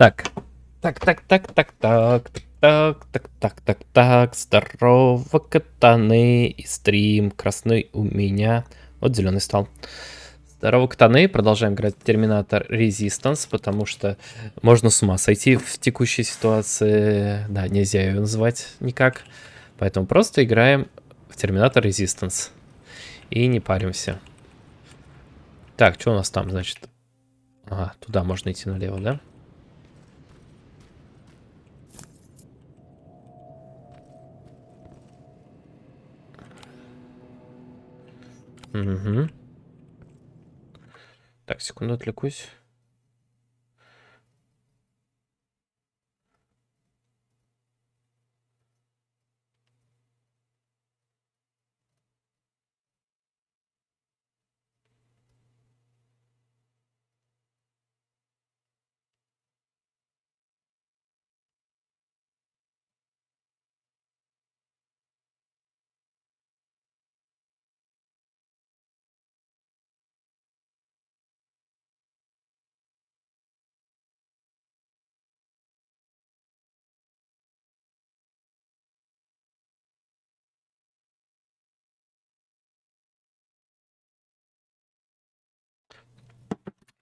Так. Так. Здорово, катаны. И стрим красный у меня. Вот зеленый стал. Здорово, катаны. Продолжаем играть в Terminator Resistance, потому что можно с ума сойти в текущей ситуации. Да, нельзя ее называть никак. Поэтому просто играем в Terminator Resistance. И не паримся. Так, что у нас там, значит? Ага, туда можно идти налево, да? Угу. Так, секунду, отвлекусь.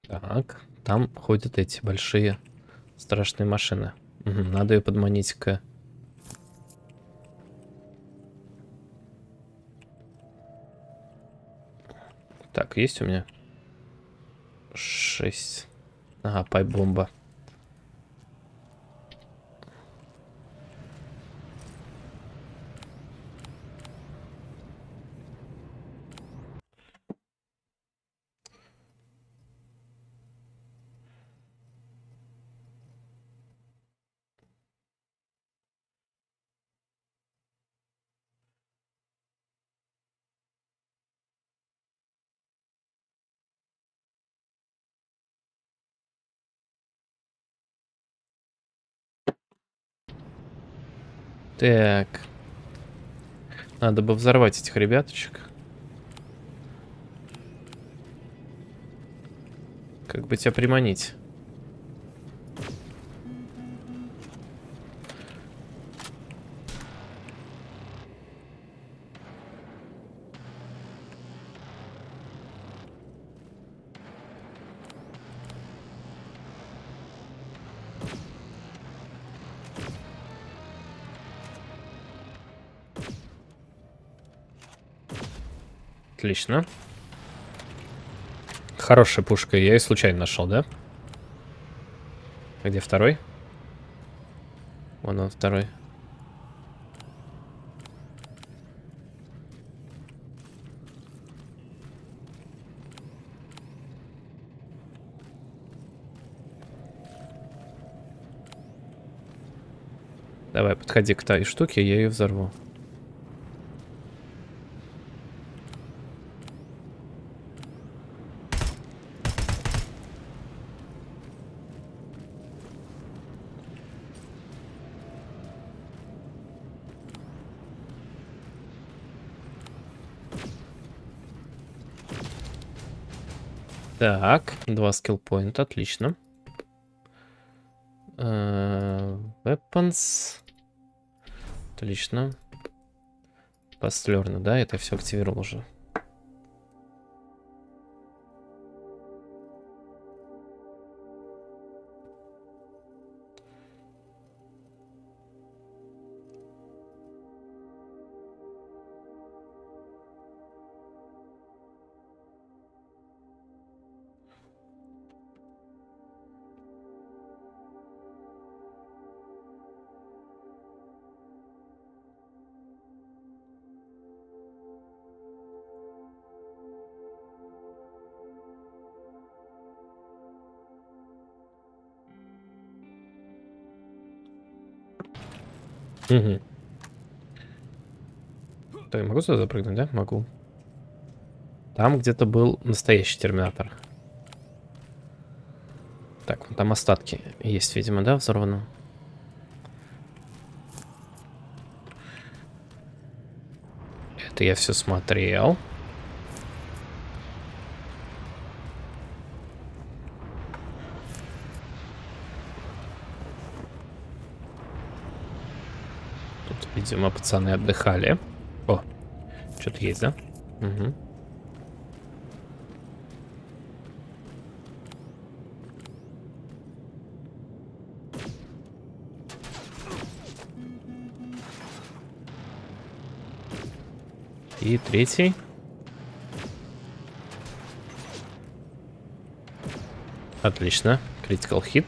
Так, там ходят эти большие страшные машины. Угу, надо ее подманить к... Так, есть у меня? 6. Ага, пайп-бомба. Так. Надо бы взорвать этих ребяточек. Как бы тебя приманить? Отлично. Хорошая пушка. Я ее случайно нашел, да? Где второй? Вон он, второй. Давай, подходи к той штуке, я ее взорву. Так, 2 скиллпоинта, отлично. Weapons. Отлично. Постлерно, да? Это я все активировал уже. Угу. Да, я могу сюда запрыгнуть, да? Могу. Там где-то был настоящий терминатор. Так, вон там остатки есть, видимо, да, взорвано? Это я все смотрел. Тут, видимо, пацаны отдыхали. О, что-то есть, да? Угу. И третий. Отлично. Critical hit.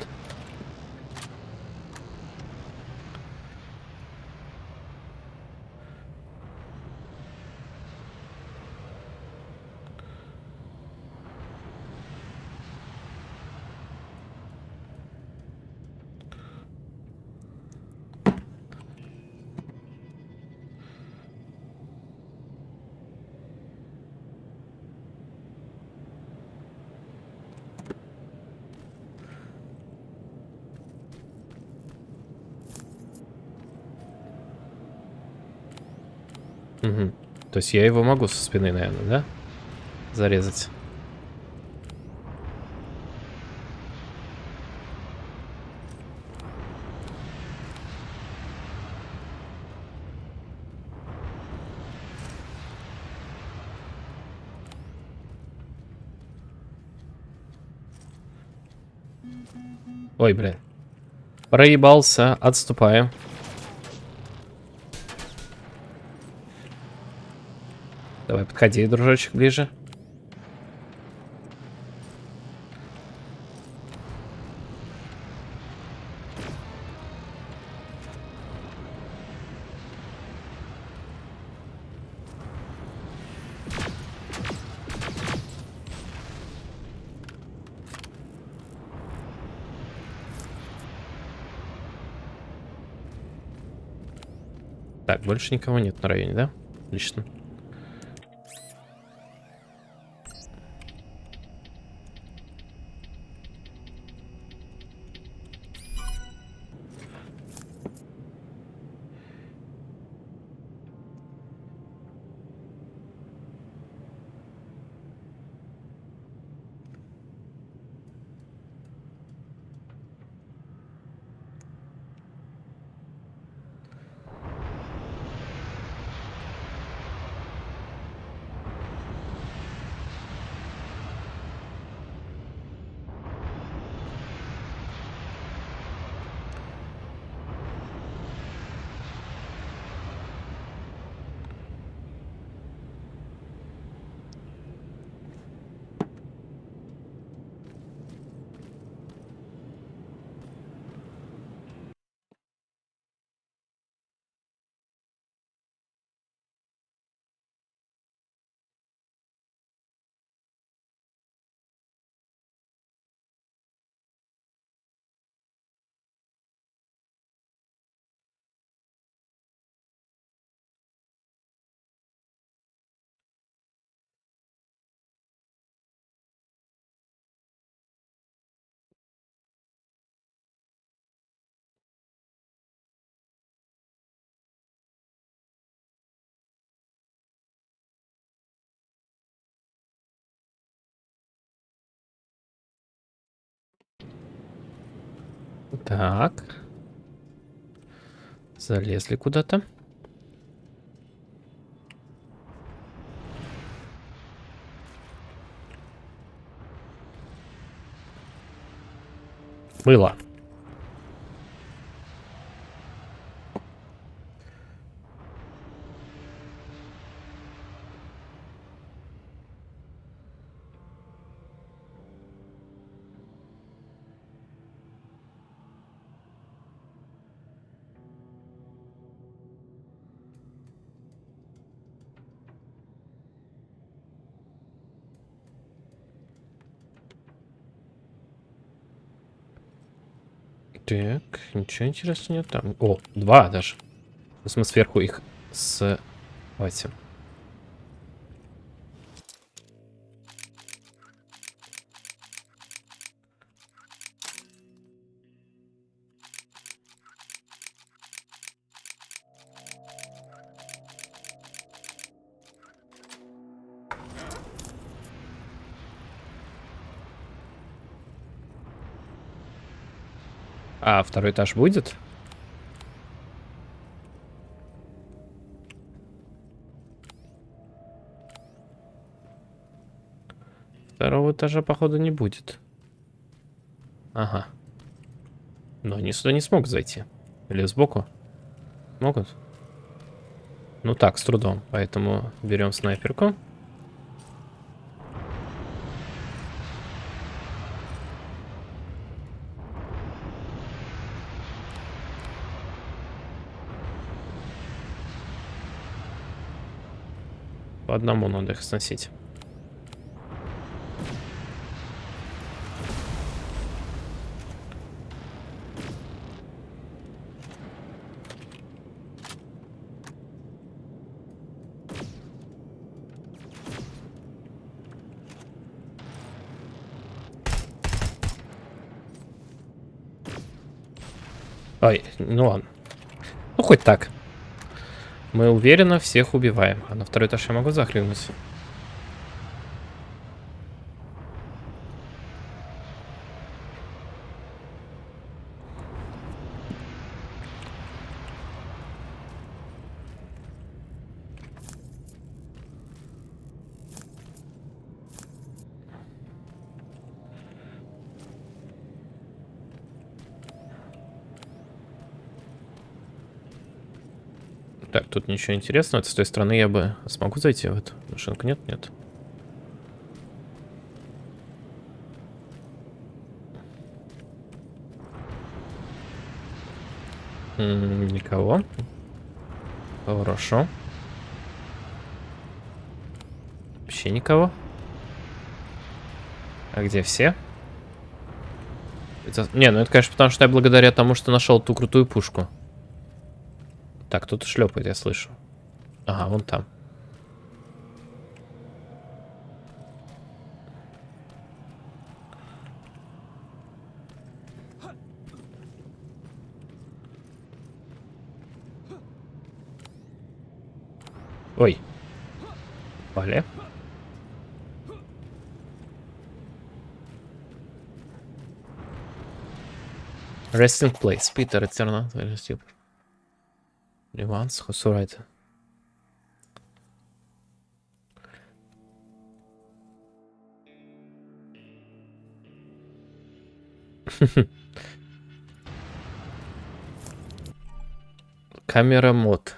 Угу. То есть я его могу со спины, наверное, да? Зарезать. Ой, блин. Проебался. Отступаю. Давай, подходи, дружочек, ближе. Так, больше никого нет на районе, да? Отлично. Так. Залезли куда-то. Было. Так, ничего интересного нет там. О, два даже. Сейчас мы сверху их с... Давайте. А, второй этаж будет? Второго этажа, походу, не будет. Ага. Но они сюда не смогут зайти. Или сбоку? Могут? Ну так, с трудом. Поэтому берем снайперку. По одному надо их сносить. Ой, ну ладно. Ну, хоть так. Мы уверенно всех убиваем. А на второй этаж я могу захлебнуть? Так, тут ничего интересного. Это с той стороны я бы смогу зайти в эту машинку? Нет, нет. Никого. Хорошо. Вообще никого. А где все? Не, ну это, конечно, потому что я благодаря тому, что нашел ту крутую пушку. Так, кто-то шлепает, я слышу. Ага, вон там. Ой. Пали. Resting place. Peter, return. Ливанс, Хосурайт. Камера мод.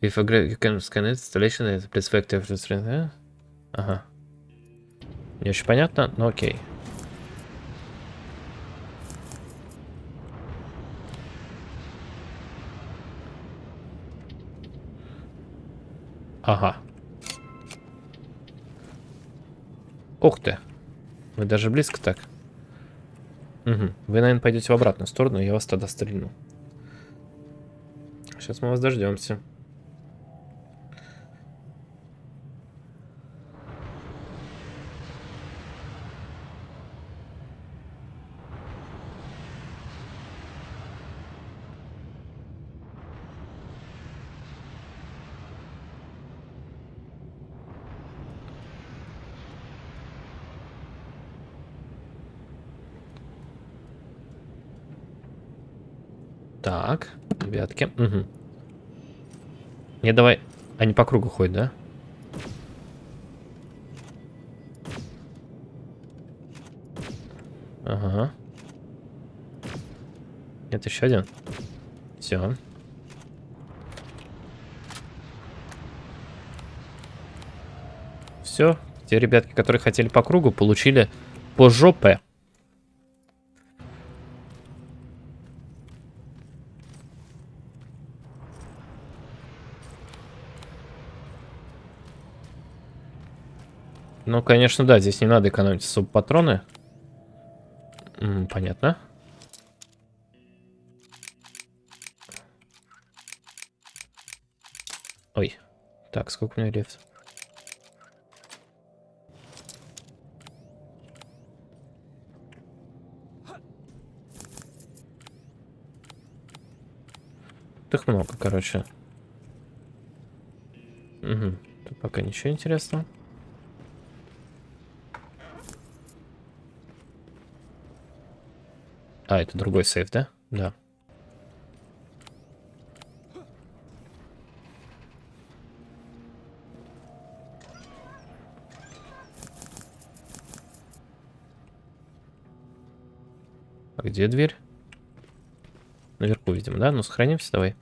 If you can scan it, installation is perspective. Ага. Не очень понятно, но окей. Ага. Ух ты. Вы даже близко так. Угу. Вы, наверное, пойдете в обратную сторону, и я вас тогда стрельну. Сейчас мы вас дождемся. Так, ребятки. Угу. Не, давай. Они по кругу ходят, да? Ага. Нет, еще один. Все. Все. Те ребятки, которые хотели по кругу, получили по жопе. Ну, конечно, да, здесь не надо экономить субпатроны. Понятно. Ой. Так, сколько у меня лет? Их много, короче. Угу. Тут пока ничего интересного. А, это другой сейф, да? Да. А где дверь? Наверху, видимо, да? Ну, сохранимся, давай.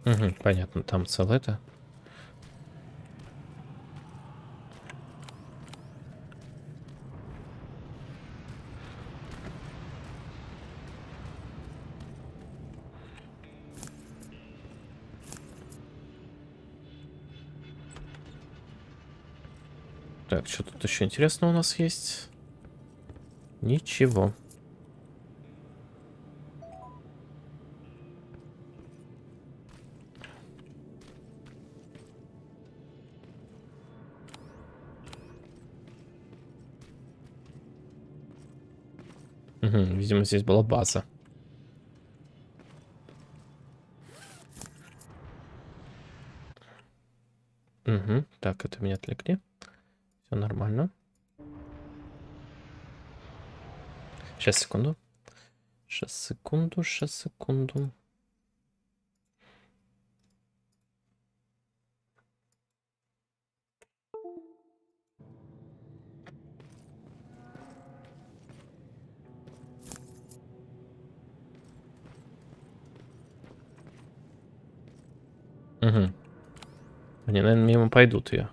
Угу, понятно, там целое это. Так, что тут еще интересного у нас есть? Ничего. Угу, видимо, здесь была база. Угу, так, это меня отвлекли. Все нормально. Сейчас, секунду. Сейчас, секунду, сейчас, секунду. Угу. Они, наверное, мимо пойдут ее.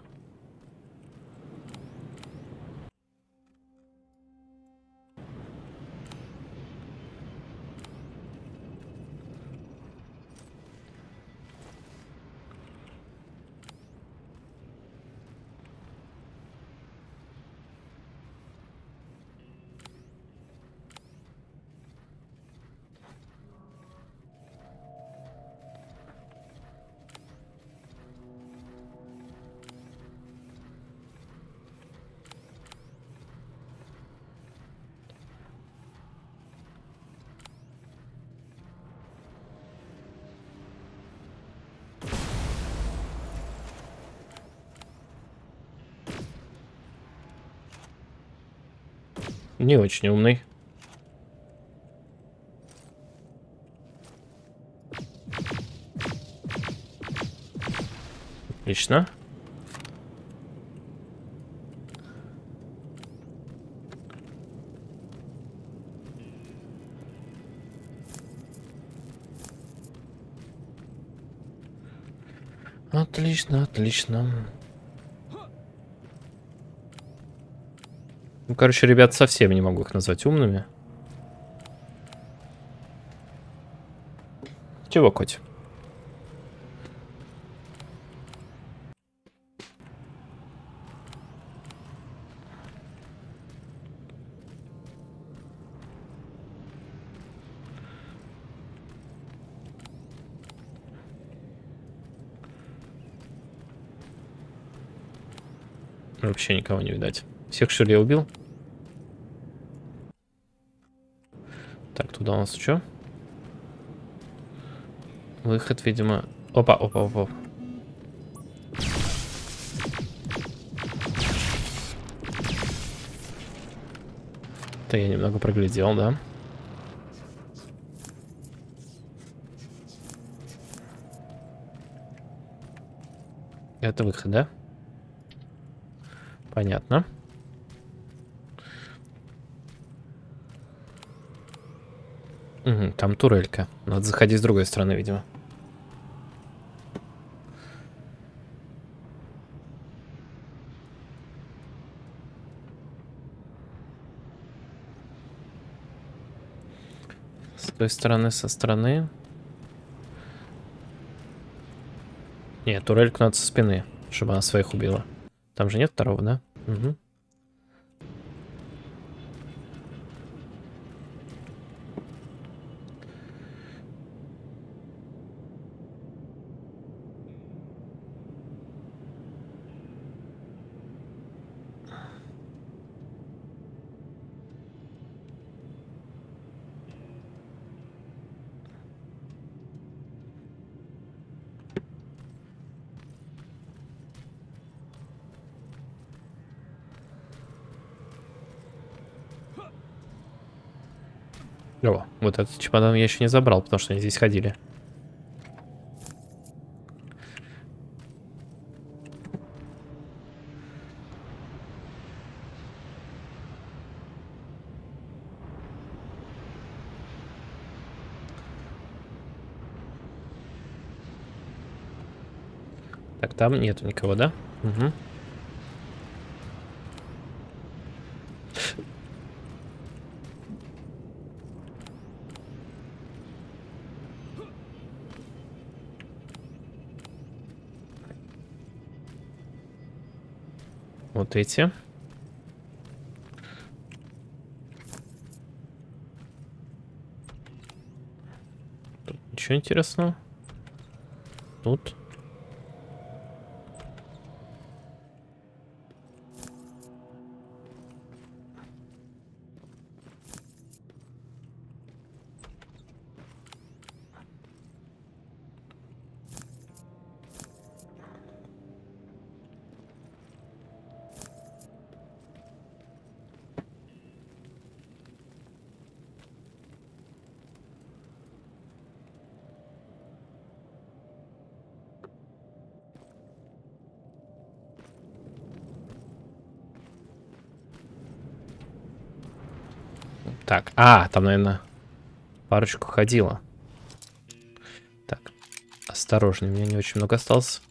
Не очень умный. Отлично. Отлично, отлично. Ну, короче, ребят, совсем не могу их назвать умными. Чего, коть? Вообще никого не видать. Всех, что ли, я убил? Так, туда у нас что? Выход, видимо... Опа, опа, опа. Это я немного проглядел, да? Это выход, да? Понятно. Угу, там турелька. Надо заходить с другой стороны, видимо. С той стороны, со стороны. Нет, турельку надо со спины, чтобы она своих убила. Там же нет второго, да? Угу. О, вот этот чемодан я еще не забрал, потому что они здесь ходили. Так, там нету никого, да? Угу. Вот эти. Тут ничего интересного. Тут. Так, там, наверное, парочку ходила. Так, осторожнее, у меня не очень много осталось.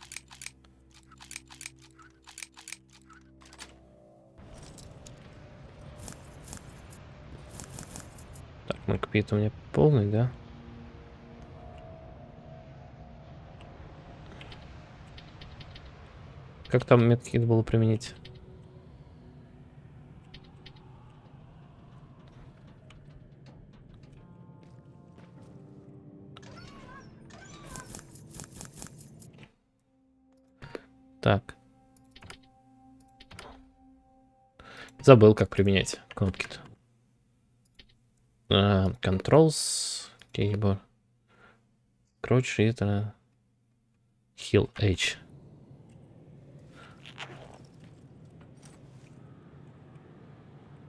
Так, макпит у меня полный, да? Как там медкит было применить? Так. Забыл, как применять кнопки-то. Controls, keyboard. Короче, это Heal H.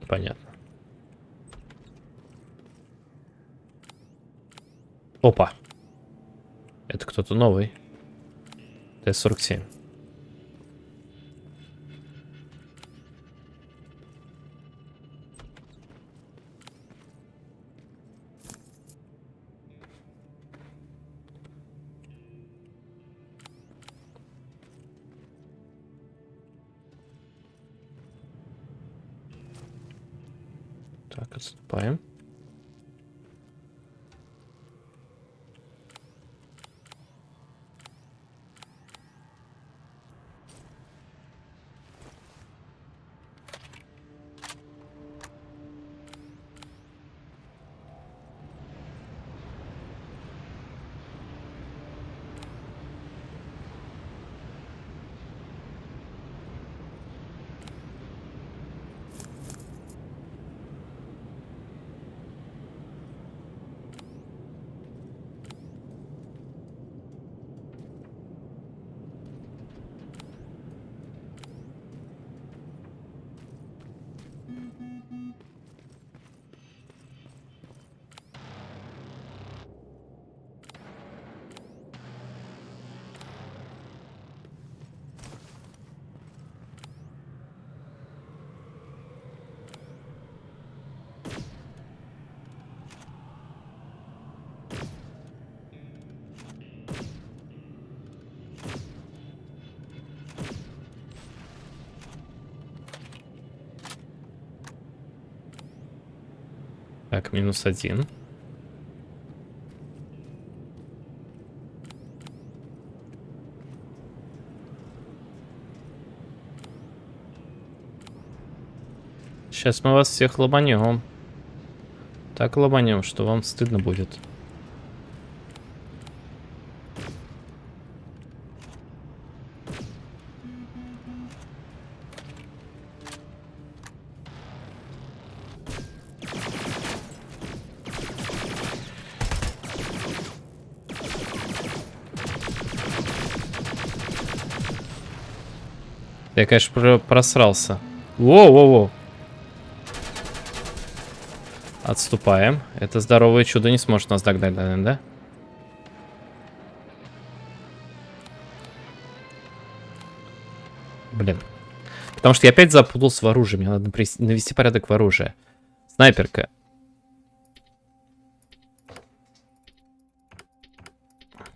Понятно. Опа. Это кто-то новый. Т-47. Так, отступаем. Так, -1. Сейчас мы вас всех ломанем. Так ломанем, что вам стыдно будет. Я, конечно, просрался. Воу-воу-воу. Отступаем. Это здоровое чудо не сможет нас догнать, наверное, да? Блин. Потому что я опять запутался в оружии. Мне надо навести порядок в оружии. Снайперка.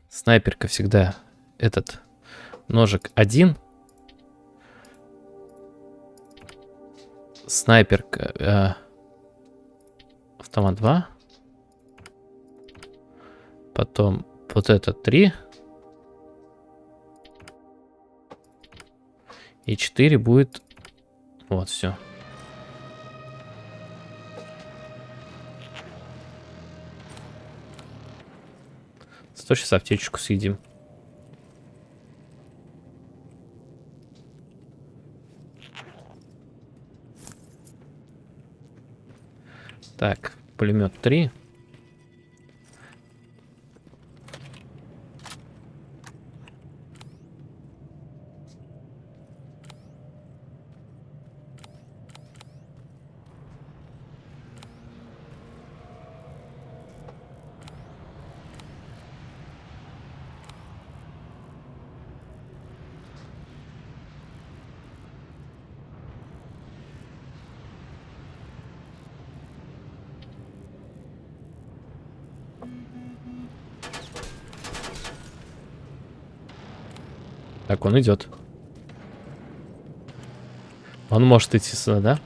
Снайперка всегда Ножик 1. Снайперка. Автомат 2. Потом вот это 3. И 4 будет... Вот, все. Сейчас аптечку съедим. Так, пулемет 3. Так, он идет. Он может идти сюда, да?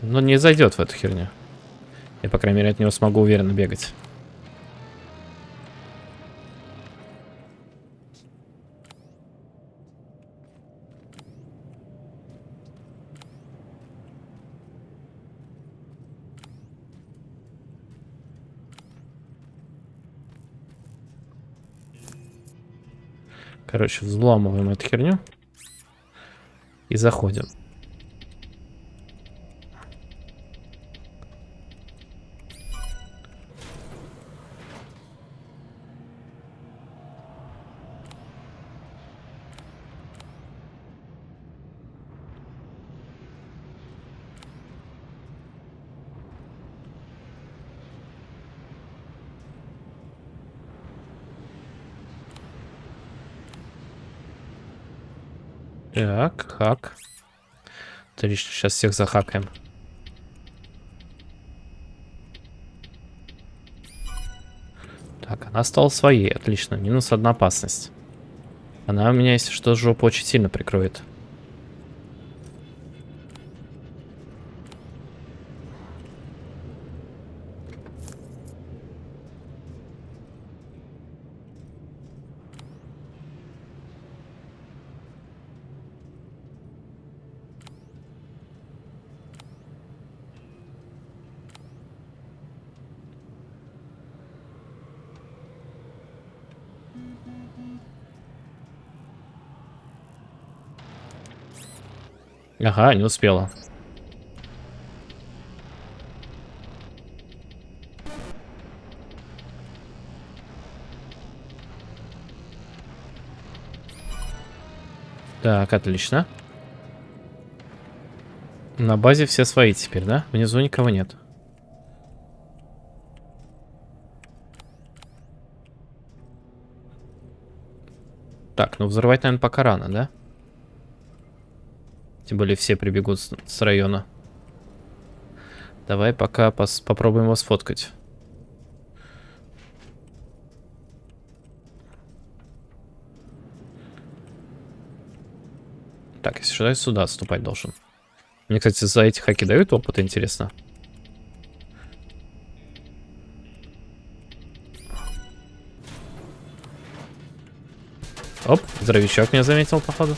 Но не зайдет в эту херню. Я, по крайней мере, от него смогу уверенно бегать. Короче, взломываем эту херню. И заходим. Так, хак. Отлично, сейчас всех захакаем. Так, она стала своей, отлично. Минус 1 опасность. Она у меня, если что, жопу очень сильно прикроет. Ага, не успела. Так, отлично. На базе все свои теперь, да? Внизу никого нет. Так, ну взрывать, наверное, пока рано, да? Тем более все прибегут с района. Давай пока попробуем его сфоткать. Так, если что, я сюда отступать должен. Мне, кстати, за эти хаки дают опыт, интересно. Оп, здоровичок меня заметил, походу.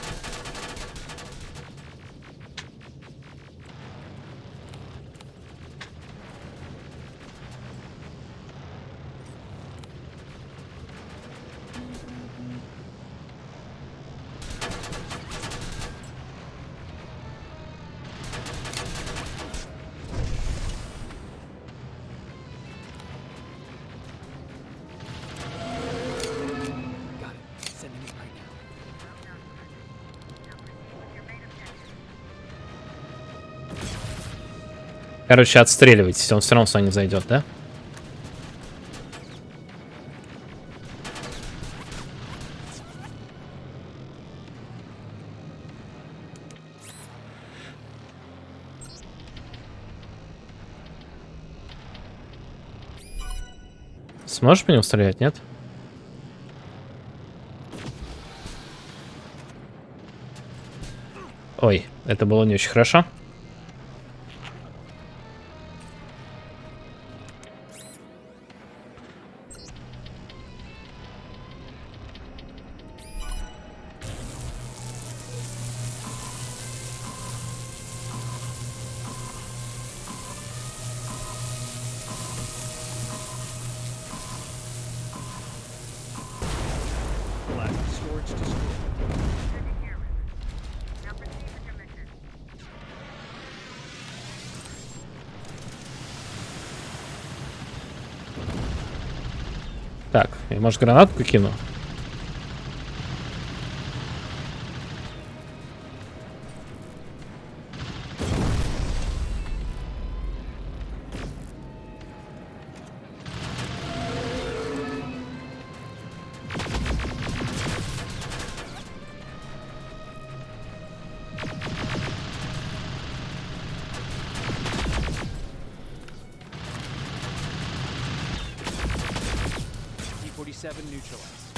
Короче, отстреливайтесь, он все равно с вами не зайдет, да? Сможешь по нему стрелять, нет? Ой, это было не очень хорошо. Так, я, может, гранатку кину?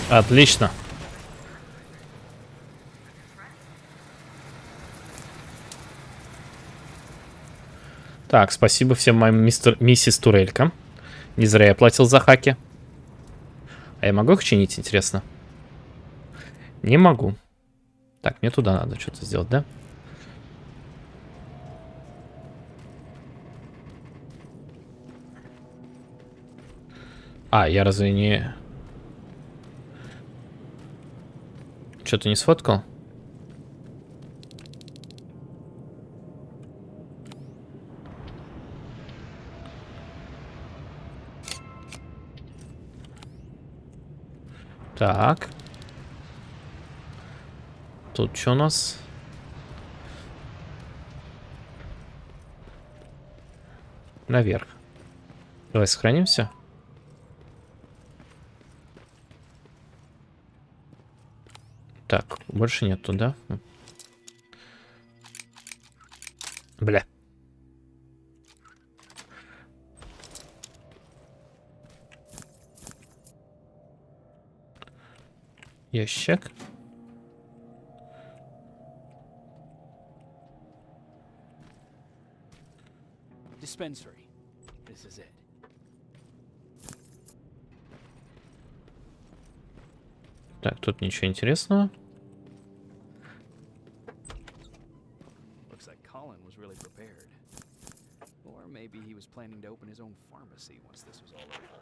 Отлично. Так, спасибо всем моим миссис Турелька. Не зря я платил за хаки. А я могу их чинить, интересно? Не могу. Так, мне туда надо что-то сделать, да? А, я разве не... Что-то не сфоткал? Так. Тут что у нас? Наверх. Давай сохранимся. Так, больше нету, да? Бля. Ящик. Dispensary. This is it. Так, тут ничего интересного. Looks like Colin was really prepared. Or maybe he was planning to open his own pharmacy once this was all over.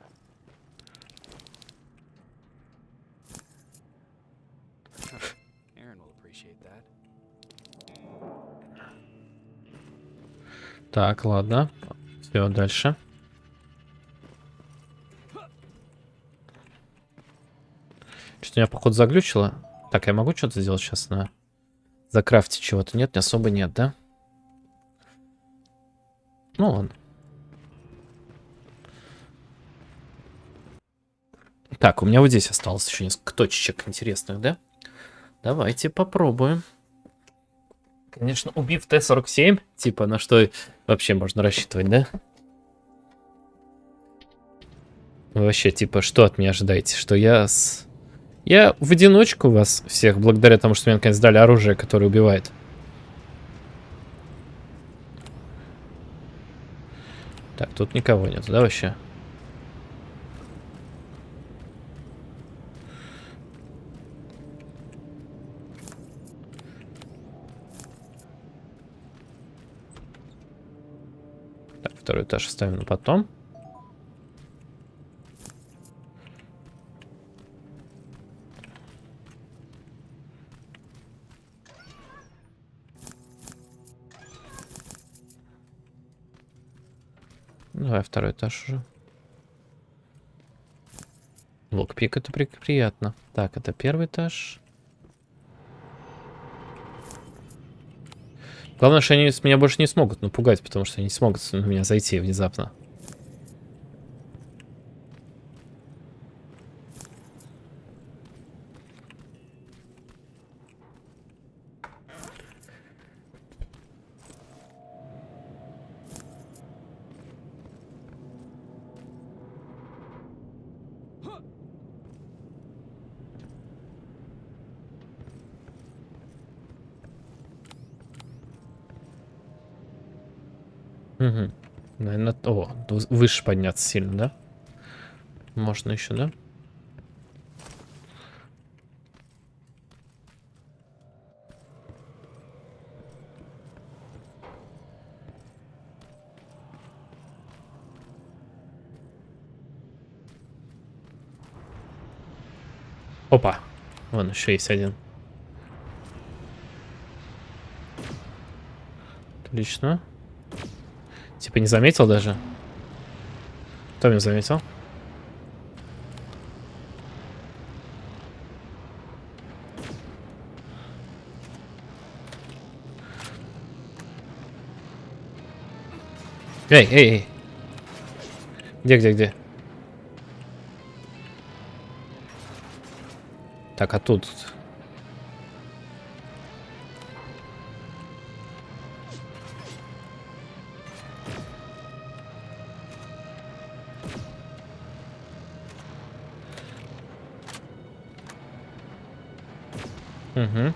Aaron will appreciate that. Так, ладно. Все, дальше. Что-то меня, походу, заглючило. Так, я могу что-то сделать сейчас на... Закрафтить чего-то? Нет, не особо нет, да? Ну, ладно. Так, у меня вот здесь осталось еще несколько точечек интересных, да? Давайте попробуем. Конечно, убив Т-47, типа, на что вообще можно рассчитывать, да? Вообще, типа, что от меня ожидаете? Что я с... Я в одиночку вас всех, благодаря тому, что мне наконец дали оружие, которое убивает. Так, тут никого нету, да, вообще? Так, второй этаж оставим на потом. Давай второй этаж уже. Локпик, это приятно. Так, это первый этаж. Главное, что они меня больше не смогут напугать, потому что они не смогут на меня зайти внезапно. Угу. Наверное, выше подняться сильно, да? Можно еще, да? Опа. Вон еще есть один. Отлично. Типа не заметил даже? Кто меня заметил? Эй, эй, эй. Где? Так, а тут... Угу.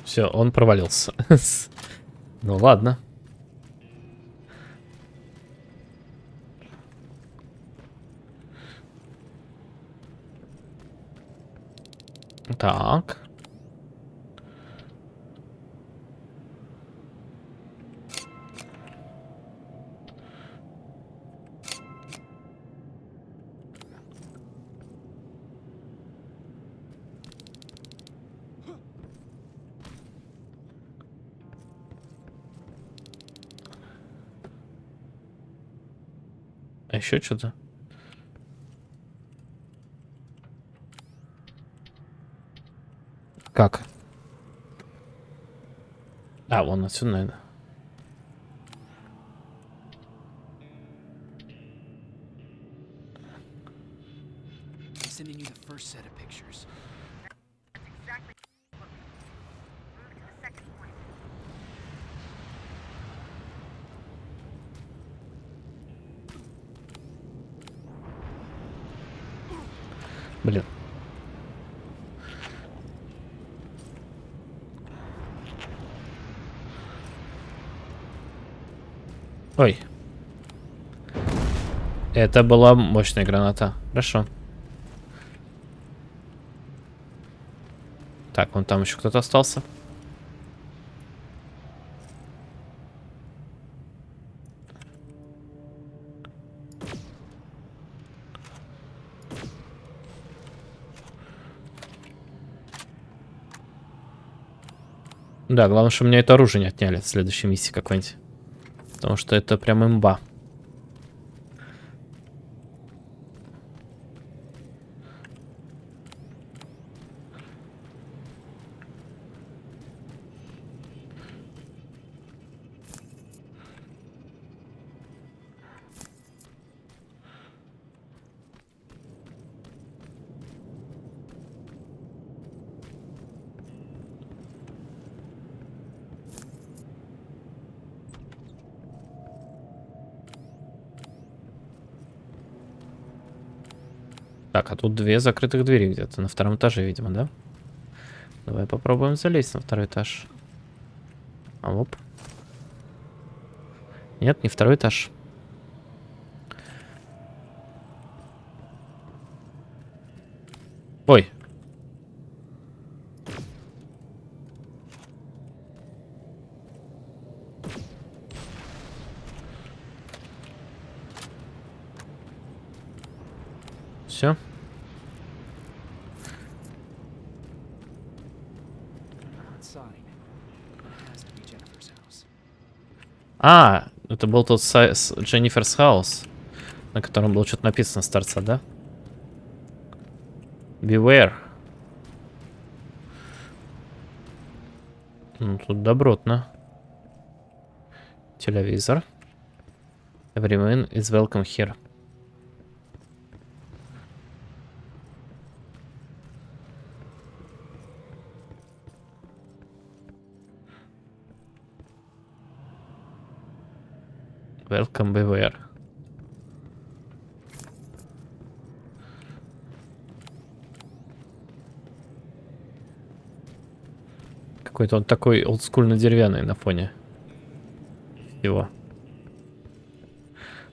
Все, он провалился. Ну ладно. Так. А еще что-то? Как? А, вон отсюда, наверное. Sending you the first set of pictures. Блин. Ой. Это была мощная граната. Хорошо. Так, вон там еще кто-то остался. Да, главное, что мне это оружие не отняли в следующей миссии какой-нибудь. Потому что это прям имба. Так, а тут две закрытых двери где-то. На втором этаже, видимо, да? Давай попробуем залезть на второй этаж. А, оп. Нет, не второй этаж. Ой. Все. Outside. It has to be Jennifer's house. А, это был тот Дженниферс Хаус, на котором было что-то написано с торца, да? Beware. Ну, тут добротно. Телевизор. Everyone is welcome here. Welcome, beware. какой-то. Он такой олдскульно-деревянный на фоне его.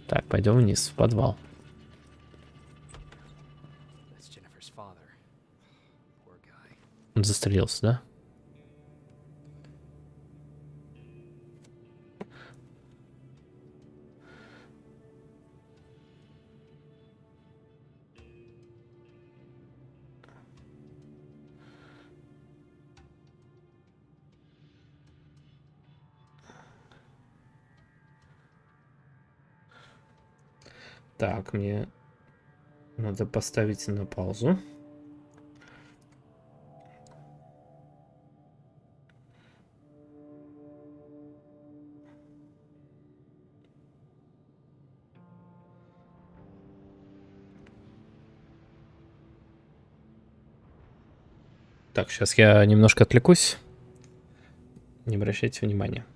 Так, пойдем вниз, в подвал. That's Jennifer's father. Poor guy. Он застрелился, да? Так, мне надо поставить на паузу. Так, сейчас я немножко отвлекусь. Не обращайте внимания.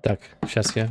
Так, сейчас я...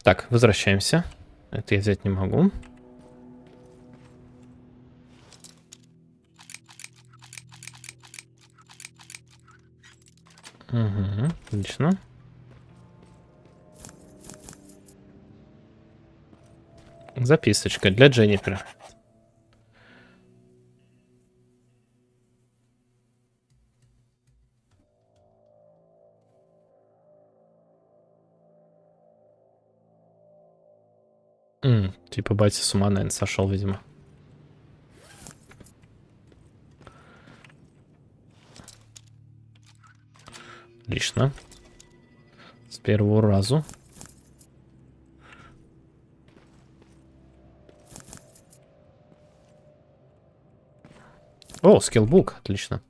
Так, возвращаемся. Это я взять не могу. Угу, отлично. Записочка для Дженнифера. Типа батя с ума, наверное, сошел, видимо. Отлично. С первого разу. О, скиллбук, отлично.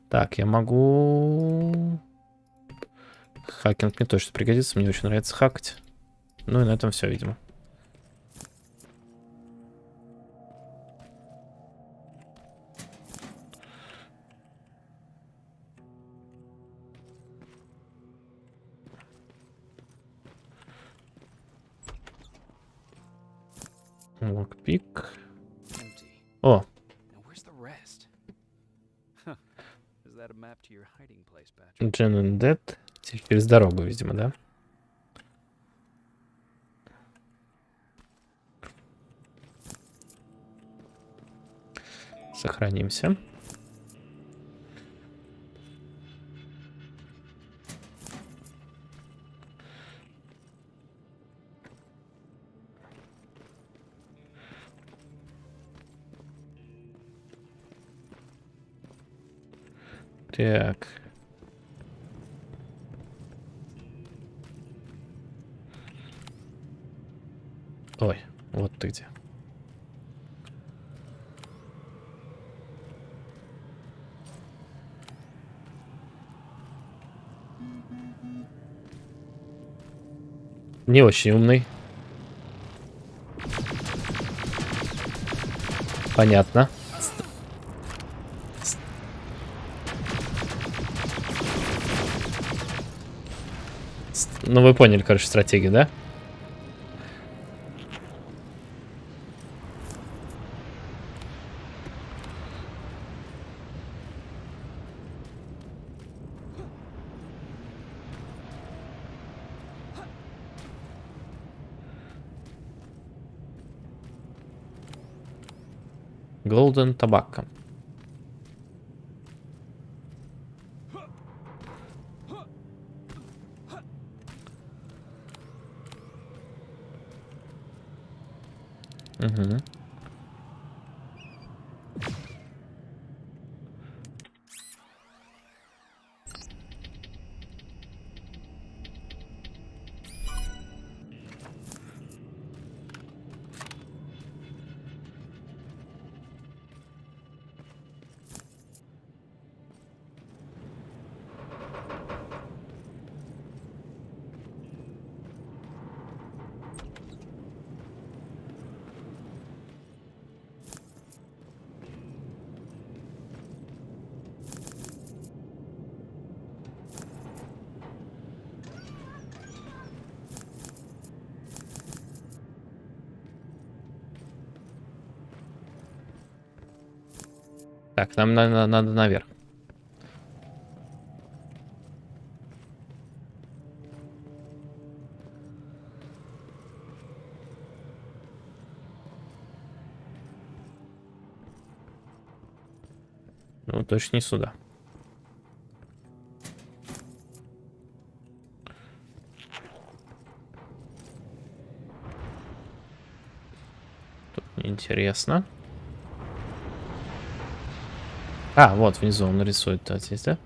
Так, я могу... Хакинг мне точно пригодится, мне очень нравится хакать. Ну и на этом все, видимо. Локпик. Empty. О, Now where's the rest? Huh. Is that a map to your hiding place, Patrick? Джен and Dead. Через дорогу, видимо, да? Сохранимся. Так. Ой, вот ты где. Не очень умный. Понятно. Ну, вы поняли, короче, стратегию, да? Golden Tobacco. Угу. Так, нам надо наверх. Ну, точно не сюда. Тут неинтересно. А, вот внизу он рисует здесь, да?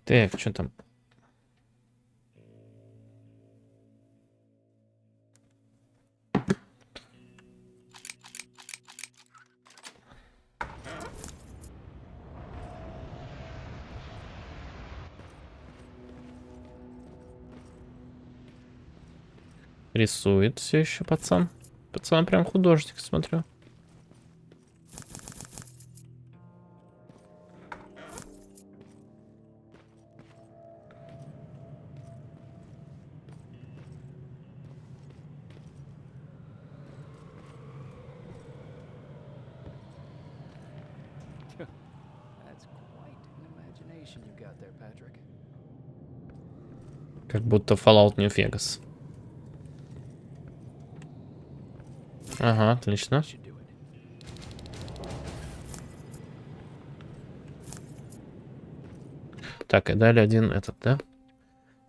Так, что там? Рисует все еще пацан. Пацан прям художник, смотрю. That's quite an imagination you got there, Patrick. Как будто Fallout New Vegas. Ага, отлично. Should do it. Так, и дали один этот, да?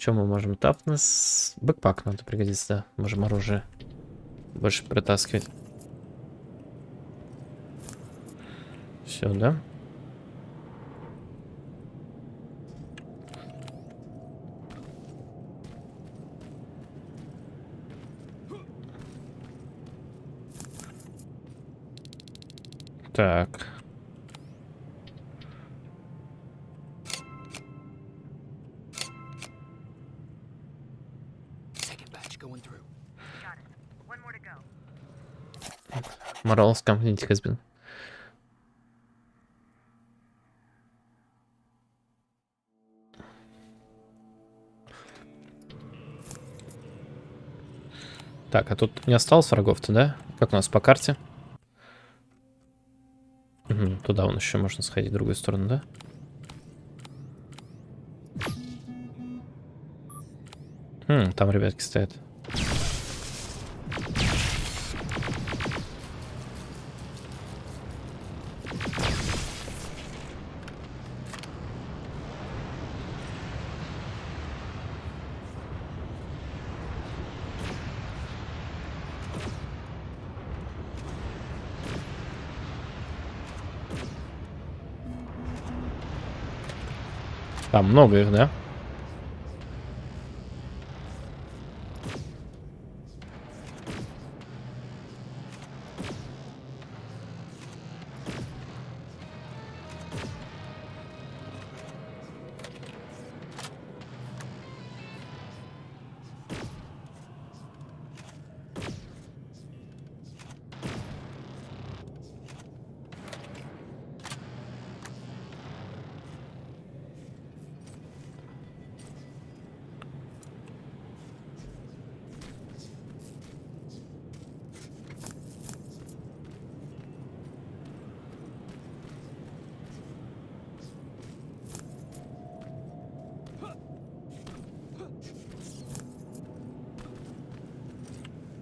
Что мы можем? Тафнес. Бэкпак надо пригодится, да. Можем оружие больше притаскивать. Все, да? Так. Second batch going through. Got it. One more to go. Morals complete has been. Так, а тут не осталось врагов-то, да? Как у нас по карте? Угу, туда вон еще можно сходить, в другую сторону, да? Там ребятки стоят. Там много их, да?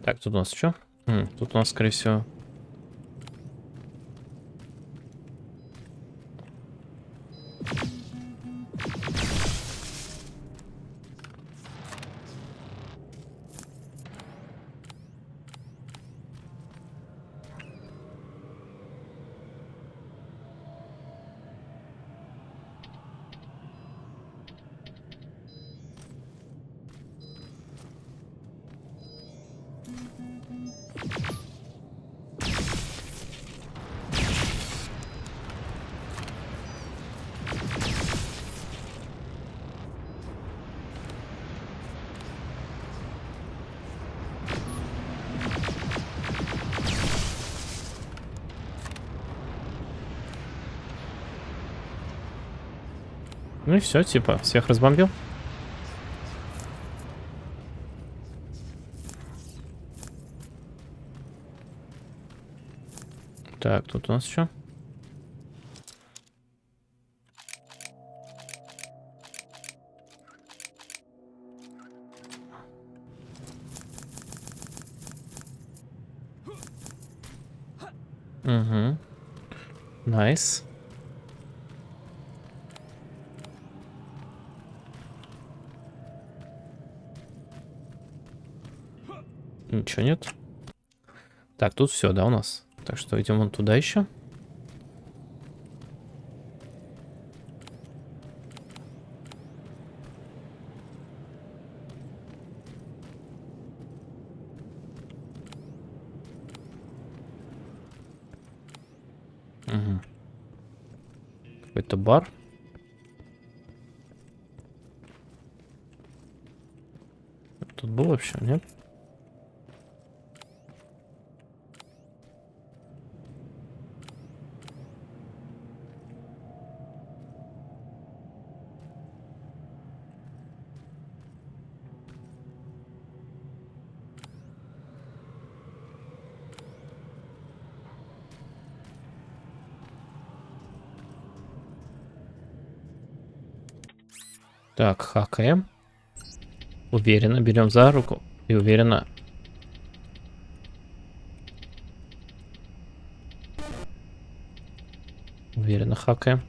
Так, тут у нас что? Тут у нас, скорее всего... Ну и все, типа, всех разбомбил. Так, тут у нас что? Угу. Найс. Ничего нет. Так, тут все, да, у нас. Так что идем вон туда еще. Угу. Какой-то бар. Тут был вообще, нет? Так, хакаем. Уверенно берем за руку и уверенно. Уверенно хакаем.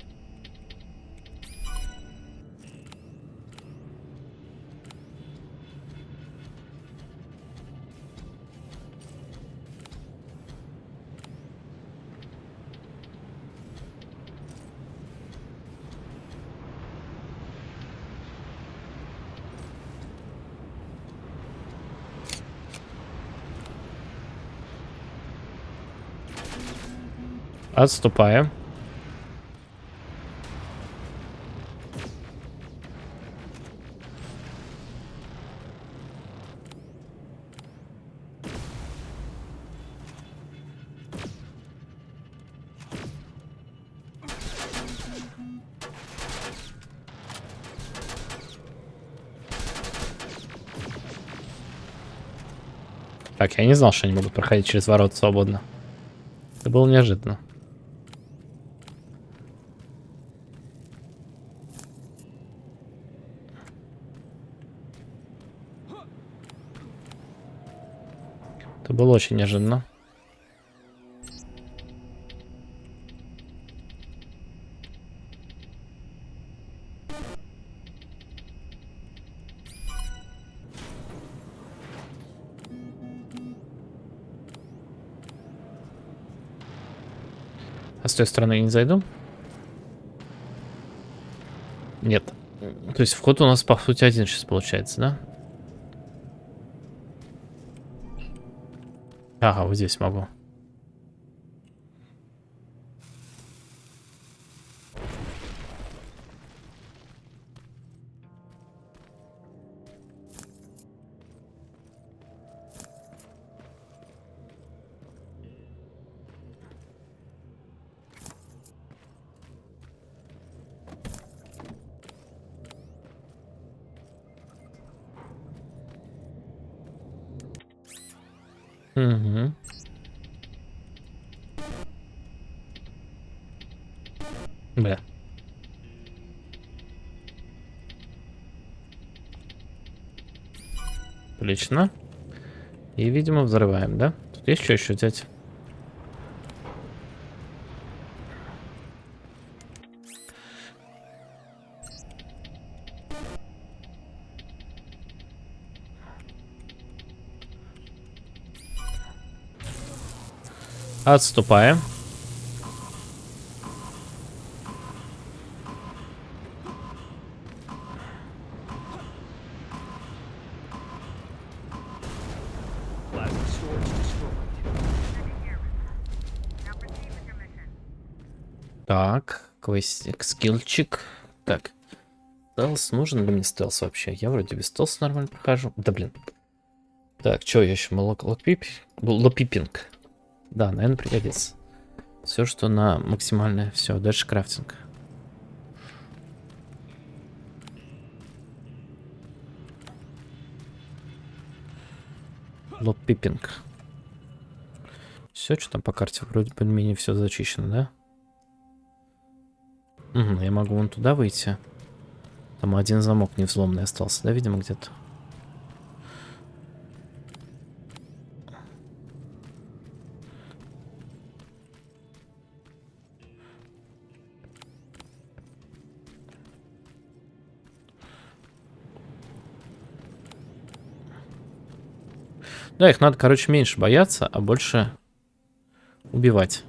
Отступаем. Так, я не знал, что они могут проходить через ворота свободно. Это было неожиданно. Это было очень неожиданно. А с той стороны я не зайду? Нет. То есть вход у нас, по сути, один сейчас получается, да? Ага, вот здесь могу. Угу. Бля. Отлично. И, видимо, взрываем, да? Тут есть что еще взять? Отступаем. Plasma storage destroyed. Now proceed with your mission. Так, квестик, скиллчик. Так. Стелс, нужен ли мне стелс вообще? Я вроде без стелса нормально прохожу. Да блин. Так, что я еще? Лопипинг. Да, наверное, пригодится. Все, что на максимальное. Все, дальше крафтинг. Лопипинг. Все, что там по карте, вроде более-менее все зачищено, да? Угу, я могу вон туда выйти. Там один замок невзломный остался, да, видимо, где-то. Да, их надо, короче, меньше бояться, а больше убивать.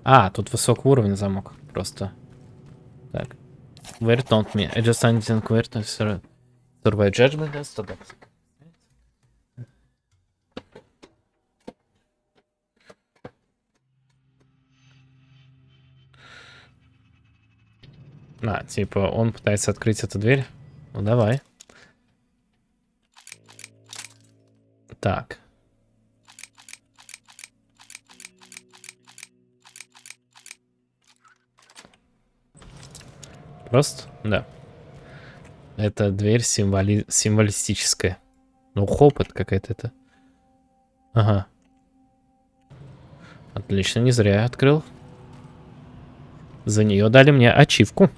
А, тут высокого уровня замок. Просто. Так. Where don't me? I just need where to survive judgment. That's the best. А, типа, он пытается открыть эту дверь. Ну, давай. Так. Просто? Да. Это дверь символистическая. Ну, хопот какая-то это. Ага. Отлично, не зря я открыл. За нее дали мне ачивку.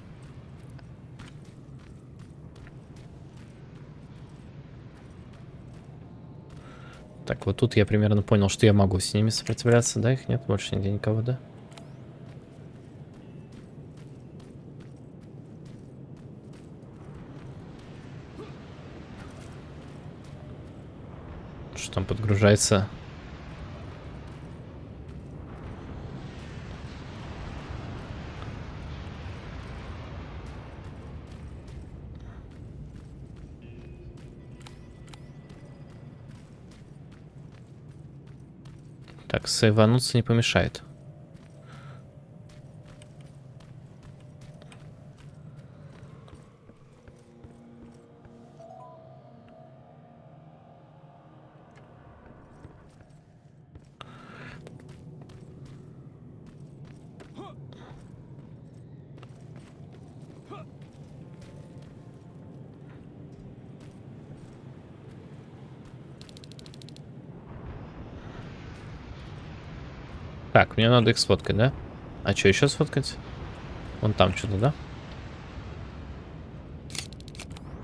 Так, вот тут я примерно понял, что я могу с ними сопротивляться. Да, их нет больше нигде никого, да? там подгружается? Так, сейвануться не помешает. Так, мне надо их сфоткать, да? А что еще сфоткать? Вон там что-то, да?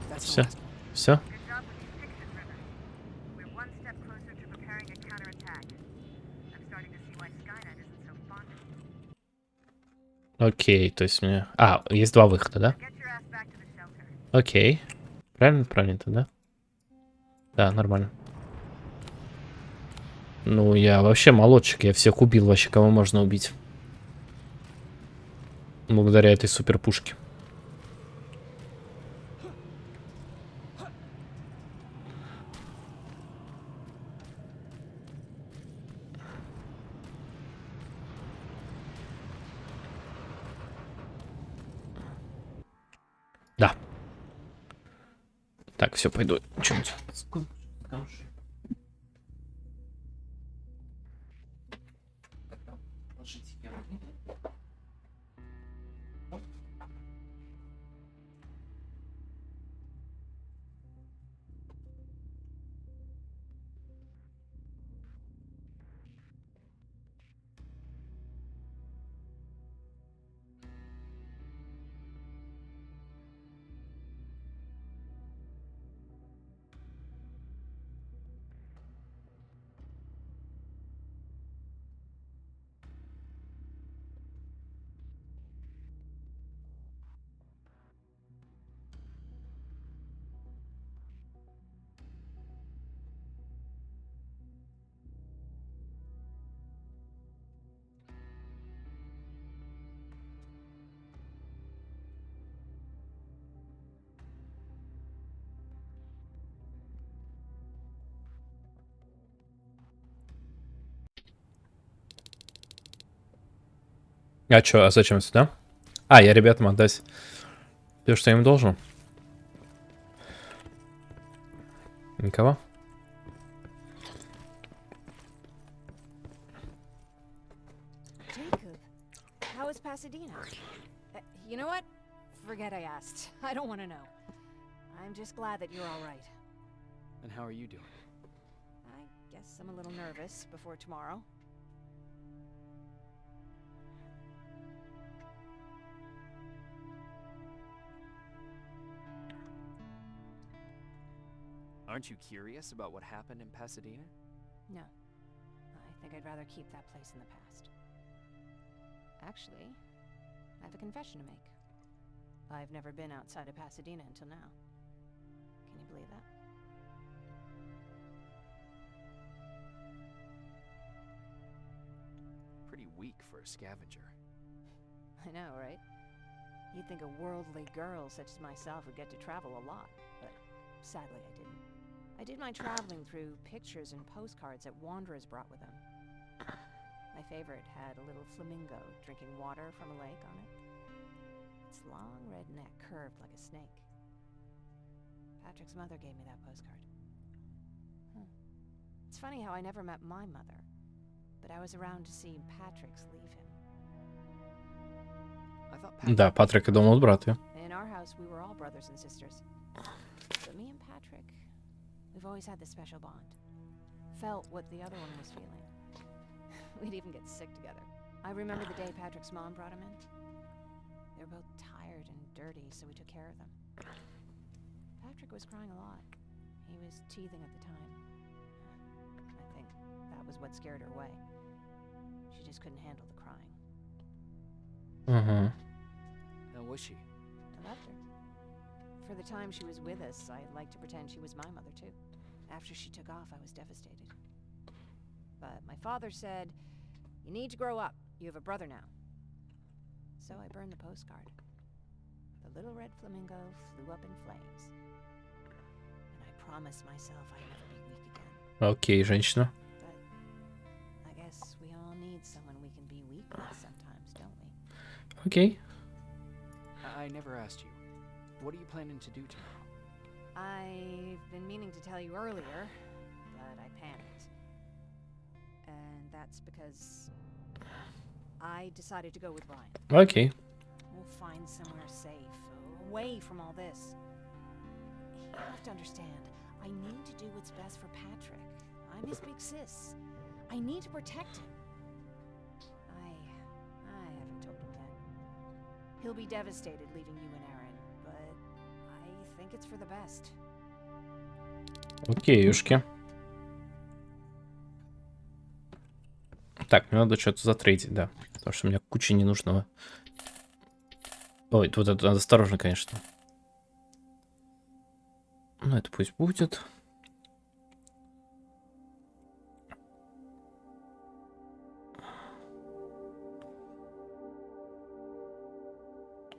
That's the Все. last one. Все. Good job with these pictures, River. We're one step closer to preparing a counterattack. I'm starting to see why Skynet isn't so fond of you. Окей, то есть мне... А, есть два выхода, да? Get your ass back to the shelter. Окей. Правильно, правильно, да? Да, нормально. Ну, я вообще молодчик, я всех убил вообще, кого можно убить. Благодаря этой супер пушке. Да. Так, все, пойду. Что-нибудь. А чё, а зачем сюда? А, я ребятам отдать. Ты что им должен? Никого? Jacob, how is Pasadena? You know what? Forget I asked. I don't want to know. I'm just glad that you're all right. And how are you doing? I guess I'm a little nervous before tomorrow. Aren't you curious about what happened in Pasadena? No. I think I'd rather keep that place in the past. Actually, I have a confession to make. I've never been outside of Pasadena until now. Can you believe that? Pretty weak for a scavenger. I know, right? You'd think a worldly girl such as myself would get to travel a lot, but sadly I didn't. I did my traveling through pictures and postcards that wanderers brought with them. My favorite had a little flamingo drinking water from a lake on it. Its long red neck curved like a snake. Patrick's mother gave me that postcard. It's funny how I never met my mother, but I was around to see Patrick's leave him. I thought Да, Патрик и думал, брат, я. In our house, we were all brothers and sisters. But me and Patrick, we've always had this special bond. Felt what the other one was feeling. We'd even get sick together. I remember the day Patrick's mom brought him in. They were both tired and dirty, so we took care of them. Patrick was crying a lot. He was teething at the time. I think that was what scared her away. She just couldn't handle the crying. Угу. How was she? I loved her. For the time she was with us, I liked to pretend she was my mother too. After she took off, I was devastated. But my father said, "You need to grow up. You have a brother now." So I burned the postcard. The little red flamingo flew up in flames. And I promised myself I'd never be weak again. Окей, женщина. But I guess we all need someone we can be weak with sometimes, don't we? Окей. I never asked you. What are you planning to do tomorrow? I've been meaning to tell you earlier, but I panicked. And that's because I decided to go with Ryan. Окей. We'll find somewhere safe, away from all this. You have to understand, I need to do what's best for Patrick. I'm his big sis. I need to protect him. I haven't told him yet. He'll be devastated leaving you and Aaron, but I think it's for the best. Окейушки. Так, мне надо что-то затрейдить, да. Потому что у меня куча ненужного. Ой, вот это надо осторожно, конечно. Ну, это пусть будет.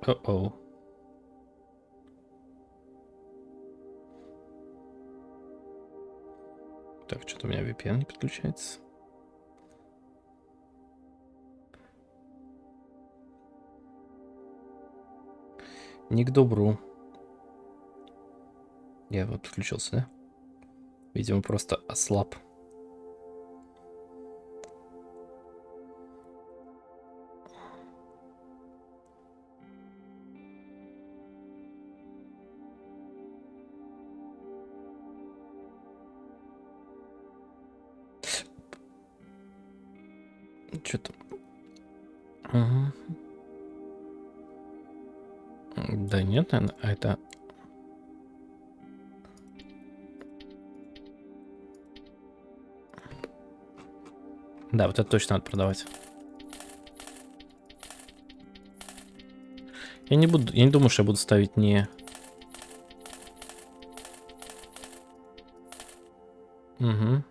О-оу. Так, что-то у меня VPN не подключается. Не к добру. Я вот подключился, да? Видимо, просто ослаб. Что-то... Угу. Да нет, наверное, это... Да, вот это точно надо продавать. Я не думаю, что я буду ставить не... Угу.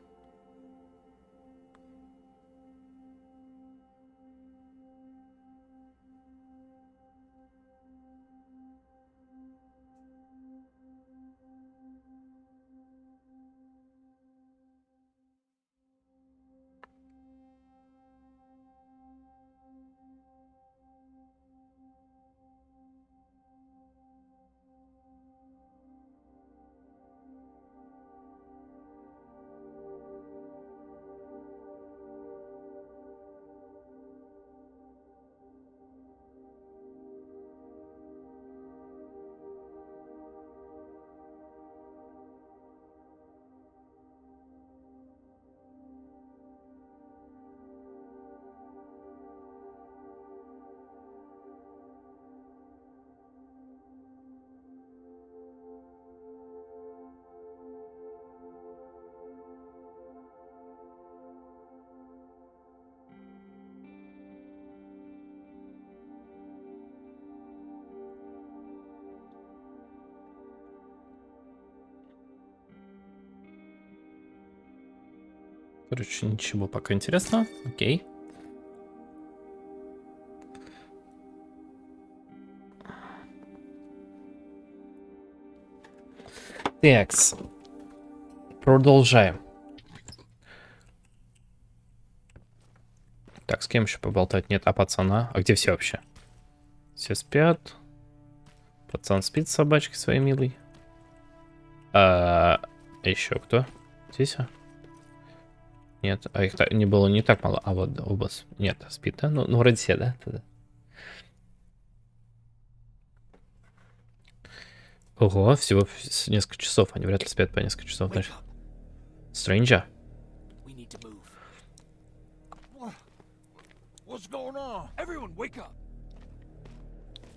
Короче, ничего пока интересного. Окей. Такс. Продолжаем. Так, с кем еще поболтать? Нет, а пацана? А где все вообще? Все спят. Пацан спит с собачкой своей милой. А еще кто? Здесь? Нет, а их не было не так мало. А вот Убас. Нет, спит, да? Ну вроде все, да? Ого, всего несколько часов. Они вряд ли спят по несколько часов. Значит. Stranger.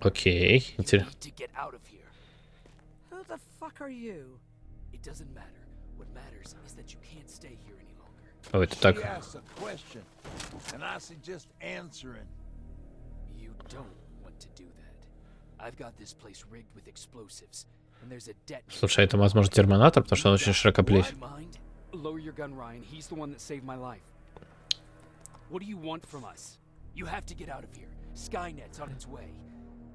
Окей, интересно. Who the fuck are you? It doesn't matter. What matters is that you can't stay here any longer. О, это так. She asks a question, and I suggest answering. You don't want to do that. I've got this place rigged with explosives. and there's a detonator. Слушай, это, возможно, Терминатор, потому что он очень широкоплеч. Mind? Lower your gun, Ryan. He's the one that saved my life. What do you want from us? You have to get out of here. Skynet's on its way.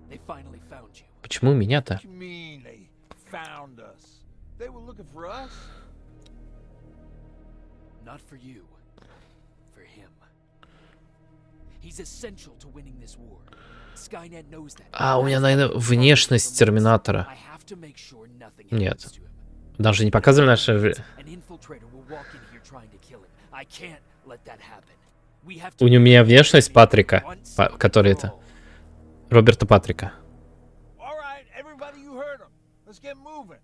They finally found you. Почему меня-то? What you mean they found us? They were looking for us? Not for you. For him. He's essential to winning this war. Skynet knows that. А, у меня, наверное, внешность Терминатора. I have to make sure nothing Нет. happens to him. Даже не показывали наше... An infiltrator will walk in here trying to kill him. I can't let that happen. We have to У меня внешность Патрика, который это... Роберта Патрика. All right, everybody, you heard him. Let's get moving.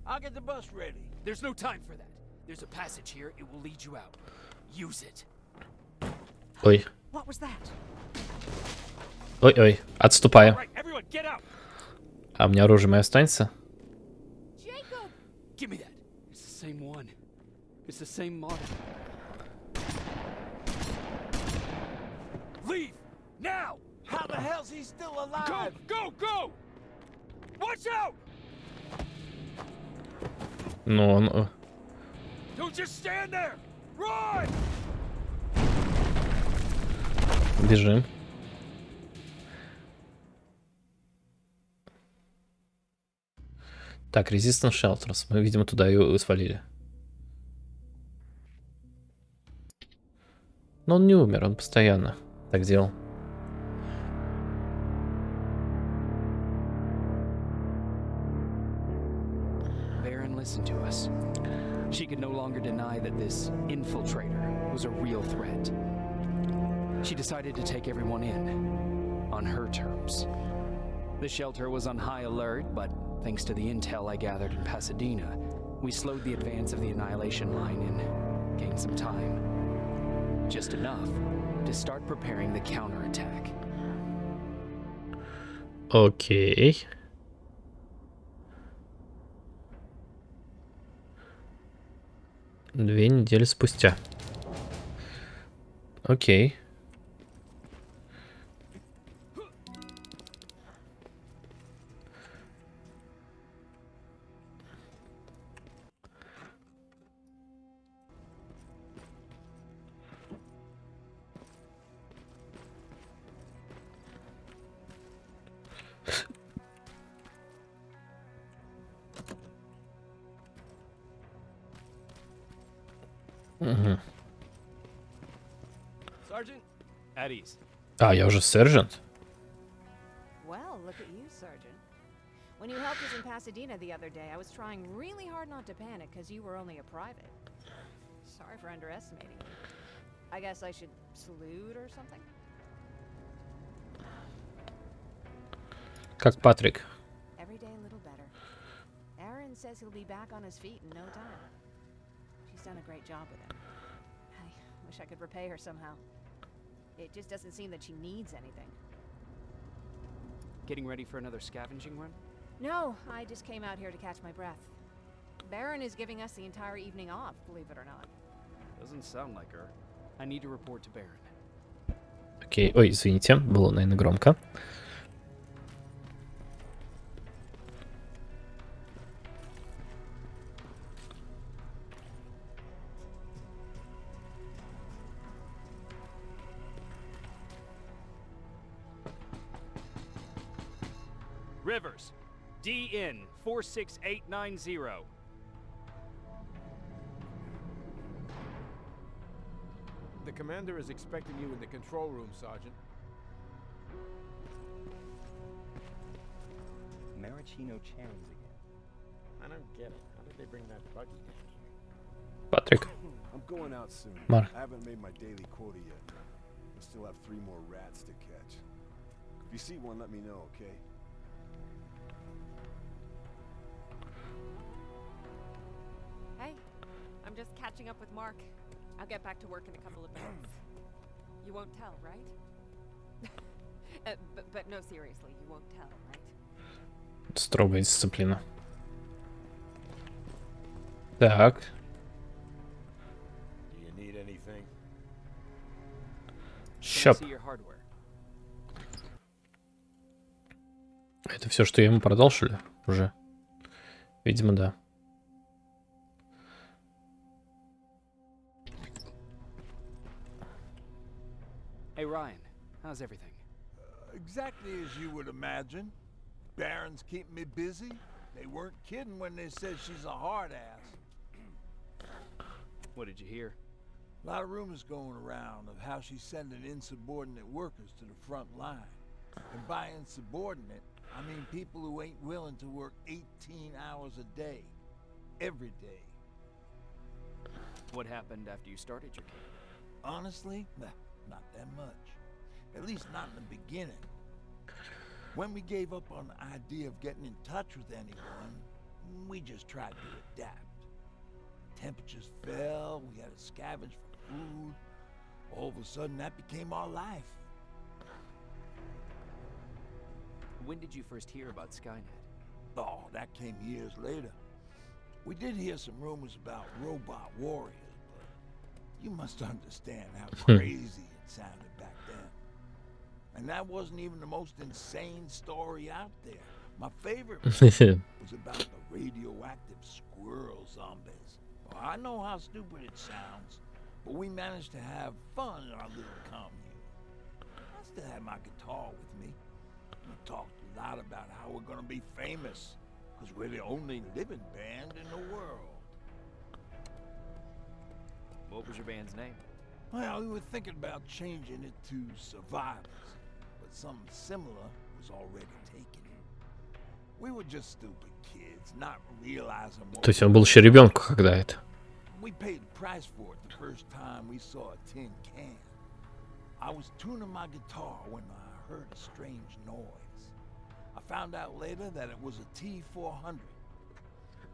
I'll get the bus ready. There's no time for that. There's a passage here. It will lead you out. Use it. Ой. What was that? Ой-ой, отступаю. Right, everyone, get out. А у меня оружие мое останется? Jacob! Give me that. It's the same one. It's the same model. Leave now. How the hell's he still alive? Go, go, go! Watch out! Ну, он... Don't just stand there. Run! Бежим. Так, Resistance Shelters. Мы, видимо, туда и свалили. Но он не умер, он постоянно так делал. Baron listened to us. She could no longer deny that this infiltrator was a real threat. She decided to take everyone in, on her terms. The shelter was on high alert, but thanks to the intel I gathered in Pasadena, we slowed the advance of the Annihilation line and gained some time. Just enough to start preparing the counterattack. Окей. Две недели спустя. Окей. Угу. Sergeant? At ease. А, я уже сержант? Well, look at you, Sergeant. When you helped us in Pasadena the other day, I was trying really hard not to panic because you were only a private. Sorry for underestimating you. I guess I should salute or something? Как Патрик. Every day a little better. Aaron says he'll be back on his feet in no time. She's done a great job with him. I wish I could repay her somehow. It just doesn't seem that she needs anything. Getting ready for another scavenging run? No, I just came out here to catch my breath. Baron is giving us the entire evening off, believe it or not. Doesn't sound like her. I need to report to Baron. Окей. Ой, извините, было, наверное, громко. Rivers, DN 46890. The commander is expecting you in the control room, Sergeant. Maraschino cherries again. I don't get it. How did they bring that buggy down here? Патрик. I'm going out soon. Mark. I haven't made my daily quota yet. I still have 3 more rats to catch. If you see one, let me know, okay? Hey, I'm just catching up with Mark. I'll get back to work in a couple of minutes. You won't tell, right? But no, seriously, you won't tell, right? Строгая дисциплина. Так. Do you need anything? Can I Щап. see your hardware? Это все, что я ему продал, что ли? Уже. Видимо, да. Hey, Ryan, how's everything? Exactly as you would imagine. Barons keep me busy. They weren't kidding when they said she's a hard ass. What did you hear? A lot of rumors going around of how she's sending insubordinate workers to the front line. And by insubordinate, I mean people who ain't willing to work 18 hours a day. Every day. What happened after you started your camp? Honestly, not that much. At least not in the beginning. When we gave up on the idea of getting in touch with anyone, we just tried to adapt. Temperatures fell, we had to scavenge for food. All of a sudden, that became our life. When did you first hear about Skynet? Oh, that came years later. We did hear some rumors about robot warriors, but you must understand how crazy it sounded back then. And that wasn't even the most insane story out there. My favorite was about the radioactive squirrel zombies. Well, I know how stupid it sounds, but we managed to have fun in our little commune. I still had my guitar with me. We talked a lot about how we're gonna be famous, because we're the only living band in the world. What was your band's name? Well, we were thinking about changing it to Survivors, but something similar was already taken. We were just stupid kids, not realizing what То есть он был еще ребенком, когда это. we paid the price for it the first time we saw a tin can. I was tuning my guitar when I heard a strange noise. I found out later that it was a T-400.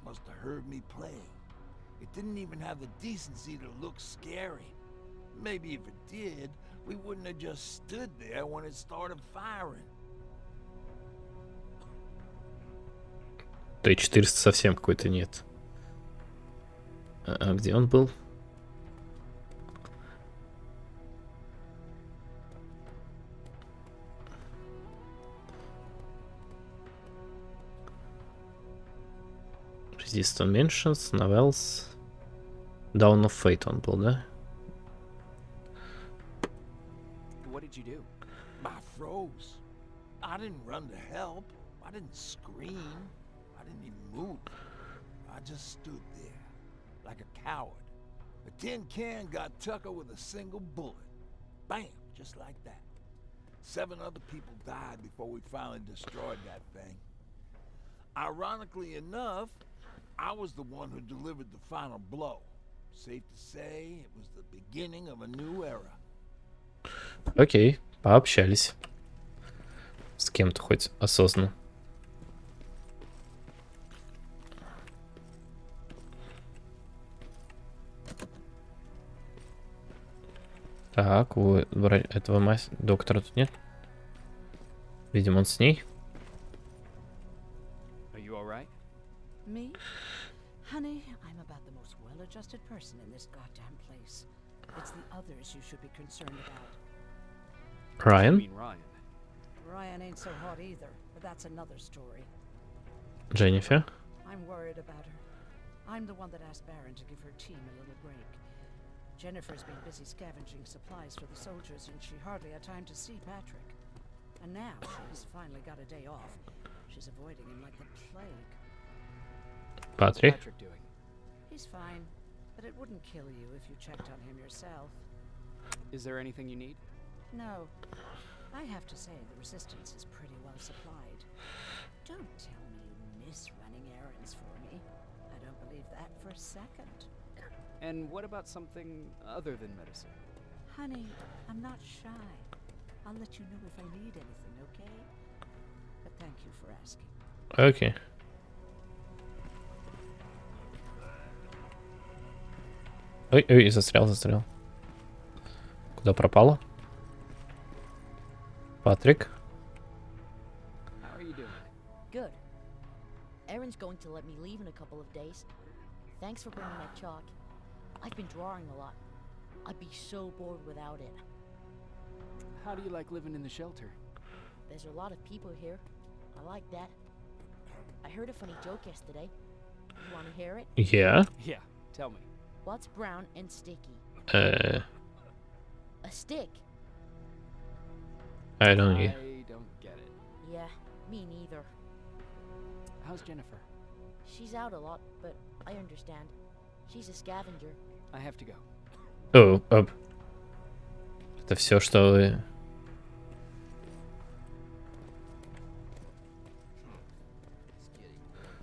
Must have heard me play. It didn't even have the decency to look scary. Maybe if it did, we wouldn't have just stood there when it started firing. Т-400 совсем какой-то нет. А где он был? Resistance Mentions, Novels. Dawn of Fate он был, да? What did you do? I froze. I didn't run to help. I didn't scream. I didn't even move. I just stood there, like a coward. A tin can got Tucker with a single bullet. Bam! Just like that. 7 other people died before we finally destroyed that thing. Ironically enough, I was the one who delivered the final blow. Safe to say, it was the beginning of a new era. Окей, пообщались. С кем-то хоть осознанно. Так, этого доктора тут нет. Видимо, он с ней. Are you alright? Me? Honey, I'm about the most well-adjusted person in this goddamn place. It's the others you should be concerned about. I Райан. mean Ryan. Ryan ain't so hot either, but that's another story. Дженнифер. I'm worried about her. I'm the one that asked Baron to give her team a little break. Jennifer's been busy scavenging supplies for the soldiers, and she hardly had time to see Patrick. And now she's finally got a day off. She's avoiding him like the plague. How's Патрик. Patrick doing? He's fine, but it wouldn't kill you if you checked on him yourself. Is there anything you need? No. I have to say the Resistance is pretty well supplied. Don't tell me you miss running errands for me. I don't believe that for a second. And what about something other than medicine? Honey, I'm not shy. I'll let you know if I need anything, okay? But thank you for asking. Окей. Ой, застрял. Куда пропало? Патрик. How are you doing? Good. Erin's going to let me leave in a couple of days. Thanks for bringing that chalk. I've been drawing a lot. I'd be so bored without it. How do you like living in the shelter? There's a lot of people here. I like that. I heard a funny joke yesterday. You want to hear it? Yeah. Yeah, tell me. What's brown and sticky? Uh, A stick. I don't. I don't get it. Yeah, me neither. How's Jennifer? She's out a lot, but I understand. She's a scavenger. I have to go. О, оп. Это все, что вы...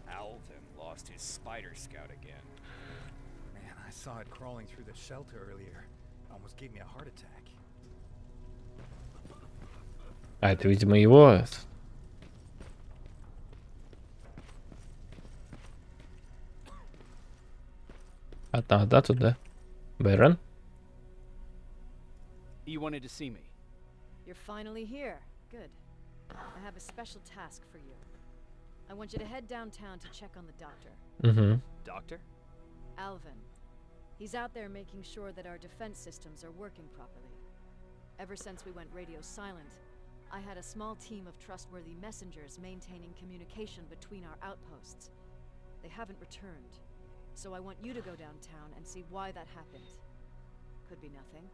Alvin lost his spider scout again. Man, I saw it crawling through the shelter earlier. Almost gave me a heart attack. А, это, видимо, его... Одна туда. Бэрон? You wanted to see me. You're finally here. Good. I have a special task for you. I want you to head downtown to check on the doctor. Угу. Doctor? Alvin. He's out there making sure that our defense systems are working properly. Ever since we went radio silent, I had a small team of trustworthy messengers maintaining communication between our outposts. They haven't returned, so I want you to go downtown and see why that happened. Could be nothing,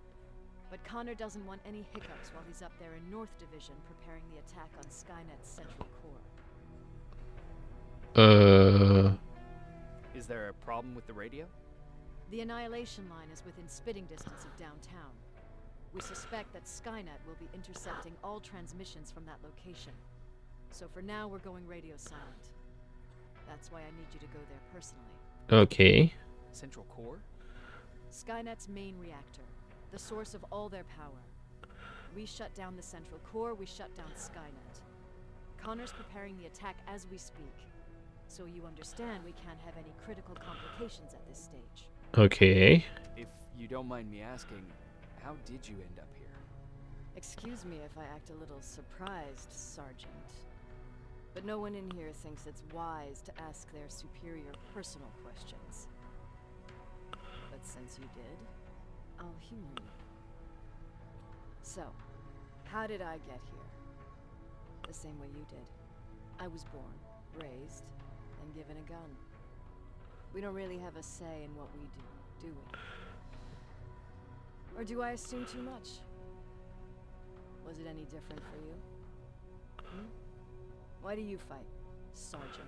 but Connor doesn't want any hiccups while he's up there in North Division preparing the attack on Skynet's central core. Is there a problem with the radio? The Annihilation line is within spitting distance of downtown. We suspect that Skynet will be intercepting all transmissions from that location. So for now, we're going radio silent. That's why I need you to go there personally. Окей. Central core? Skynet's main reactor, the source of all their power. We shut down the central core, we shut down Skynet. Connor's preparing the attack as we speak. So you understand we can't have any critical complications at this stage. Окей. If you don't mind me asking, how did you end up here? Excuse me if I act a little surprised, Sergeant. But no one in here thinks it's wise to ask their superior personal questions. But since you did, I'll humor you. So, how did I get here? The same way you did. I was born, raised, and given a gun. We don't really have a say in what we do we? Or do I assume too much? Was it any different for you? Why do you fight, Sergeant?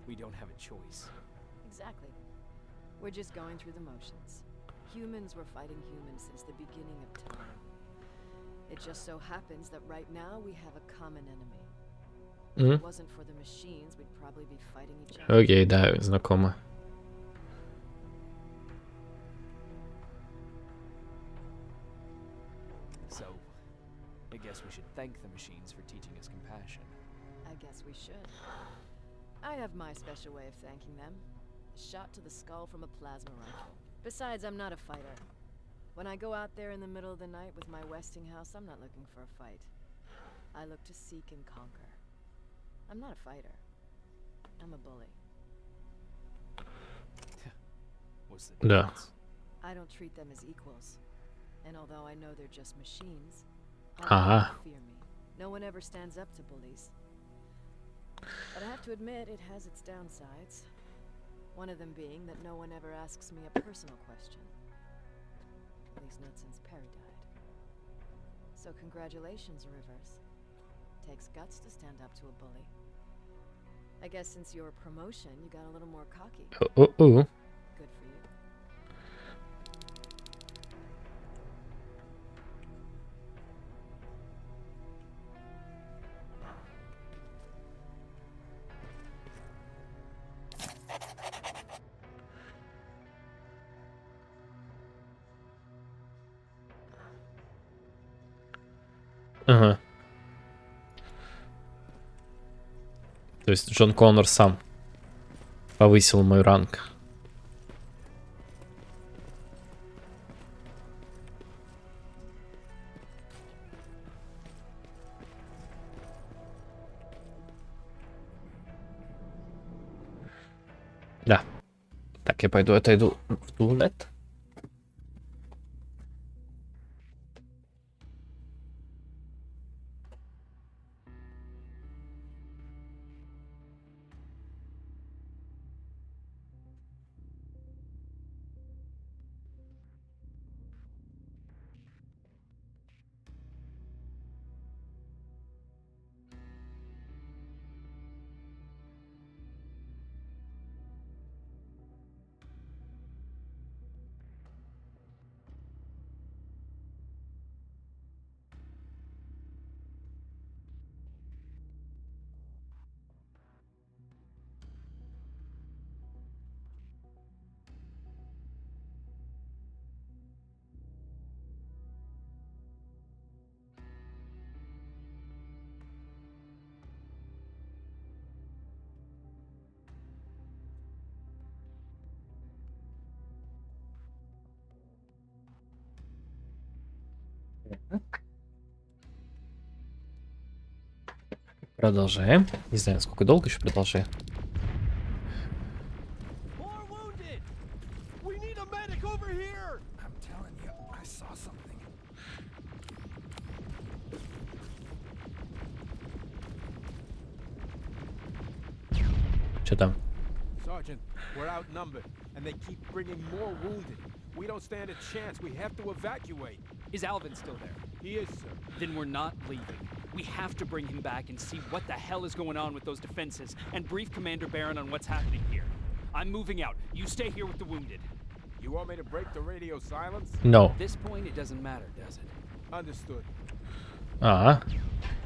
We don't have a choice. Exactly. We're just going through the motions. Humans were fighting humans since the beginning of time. It just so happens that right now we have a common enemy. If it wasn't for the machines, we'd probably be fighting each other. Окей, да, знакомо. So, I guess we should thank the machines for teaching us compassion. I guess we should. I have my special way of thanking them. A shot to the skull from a plasma rifle. Besides, I'm not a fighter. When I go out there in the middle of the night with my Westinghouse, I'm not looking for a fight. I look to seek and conquer. I'm not a fighter. I'm a bully. What's the Да. difference? I don't treat them as equals. And although I know they're just machines, Ага. they fear me. No one ever stands up to bullies. But I have to admit, it has its downsides. One of them being that no one ever asks me a personal question. At least not since Perry died. So congratulations, Rivers. Takes guts to stand up to a bully. I guess since your promotion, you got a little more cocky. О-о-о. Good for you. Ага. То есть Джон Коннор сам повысил мой ранг. Да. Так, я пойду отойду в туалет. Продолжаем. Не знаю, сколько долго еще продолжаем. Что там? Sergeant, we're outnumbered, and they keep bringing more wounded. We don't stand a chance. We have to evacuate. Is Alvin still there? He is, sir. Then we're not leaving. We have to bring him back and see what the hell is going on with those defenses and brief Commander Barron on what's happening here. I'm moving out. You stay here with the wounded. You want me to break the radio silence? No. At this point, it doesn't matter, does it? Understood. А,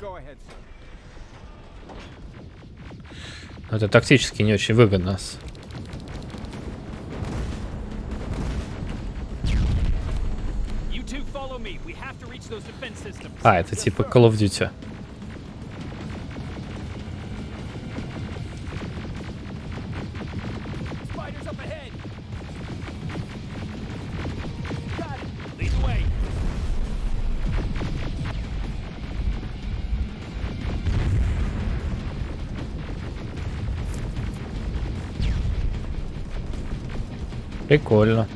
Go ahead, sir. это тактически не очень выгодно. You two follow me. We have to reach those defense systems. А, это типа Call of Duty. Spiders up ahead. Got it. Lead the way. Прикольно.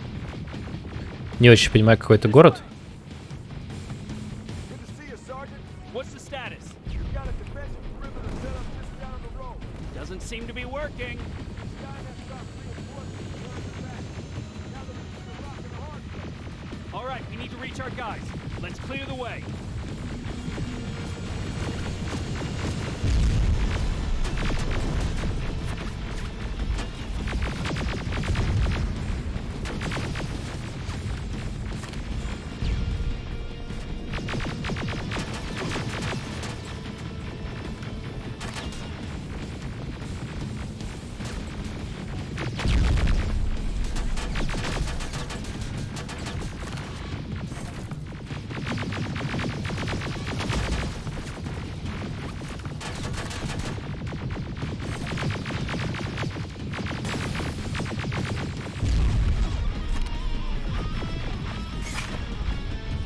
Не очень понимаю, какой это город. Good to see you, Sergeant. What's the status? We've got a defensive perimeter set up just down the road. Doesn't seem to be working. Skynet stopped reinforcing the front and back. Now they're using the rock and the hard stuff. All right, we need to reach our guys. Let's clear the way.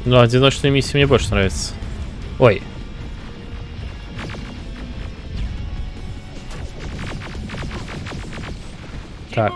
Но одиночные миссии мне больше нравятся. Ой. Так.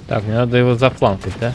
Так, мне надо его зафланкать, да?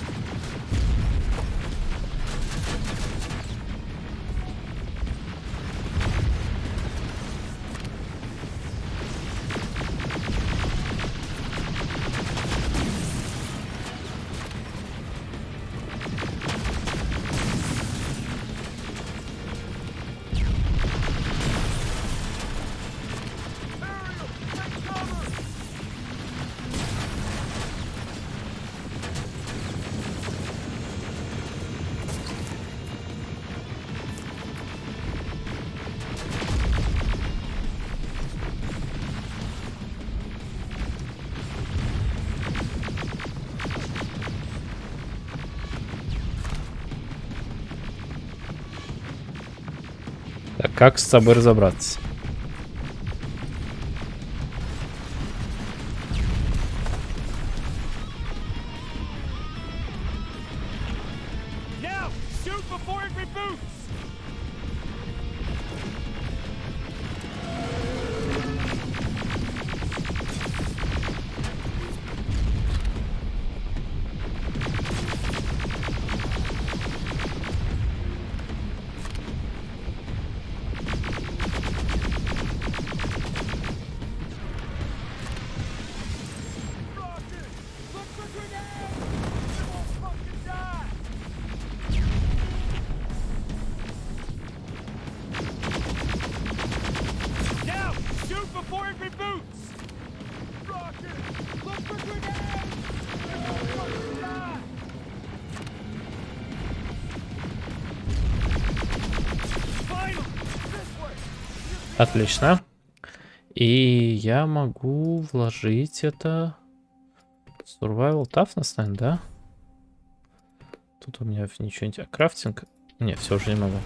Так, как с собой разобраться? Now, shoot before it reboots. move before it reboots! Rocket! Look for grenades! Final! This way! Отлично. И я могу вложить это... Survival Toughness, наверное, да? Тут у меня ничего не... Крафтинг? Не, все уже не могу.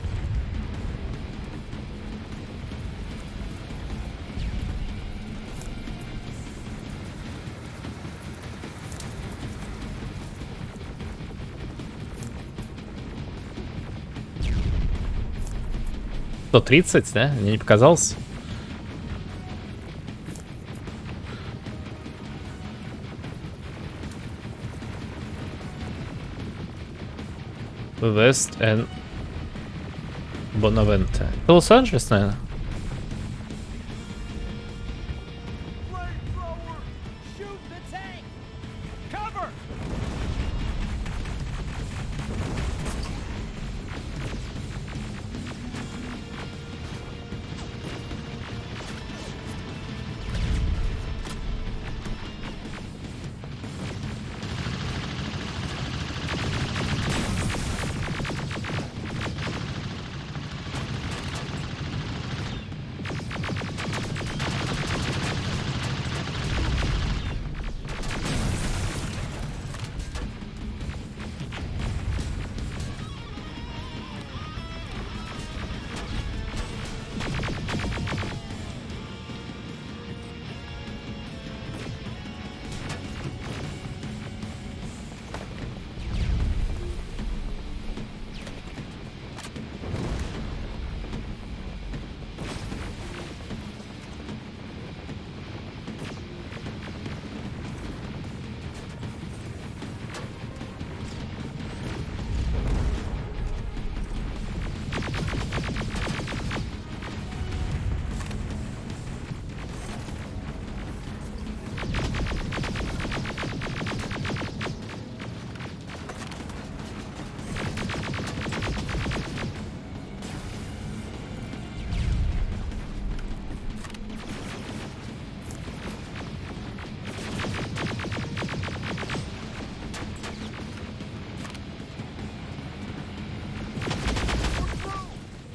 Что, 30, да? Мне не показалось. Вест and Бонавенте. Это Лос-Анджелес, наверное? Flamethrower! Shoot the tank! Cover!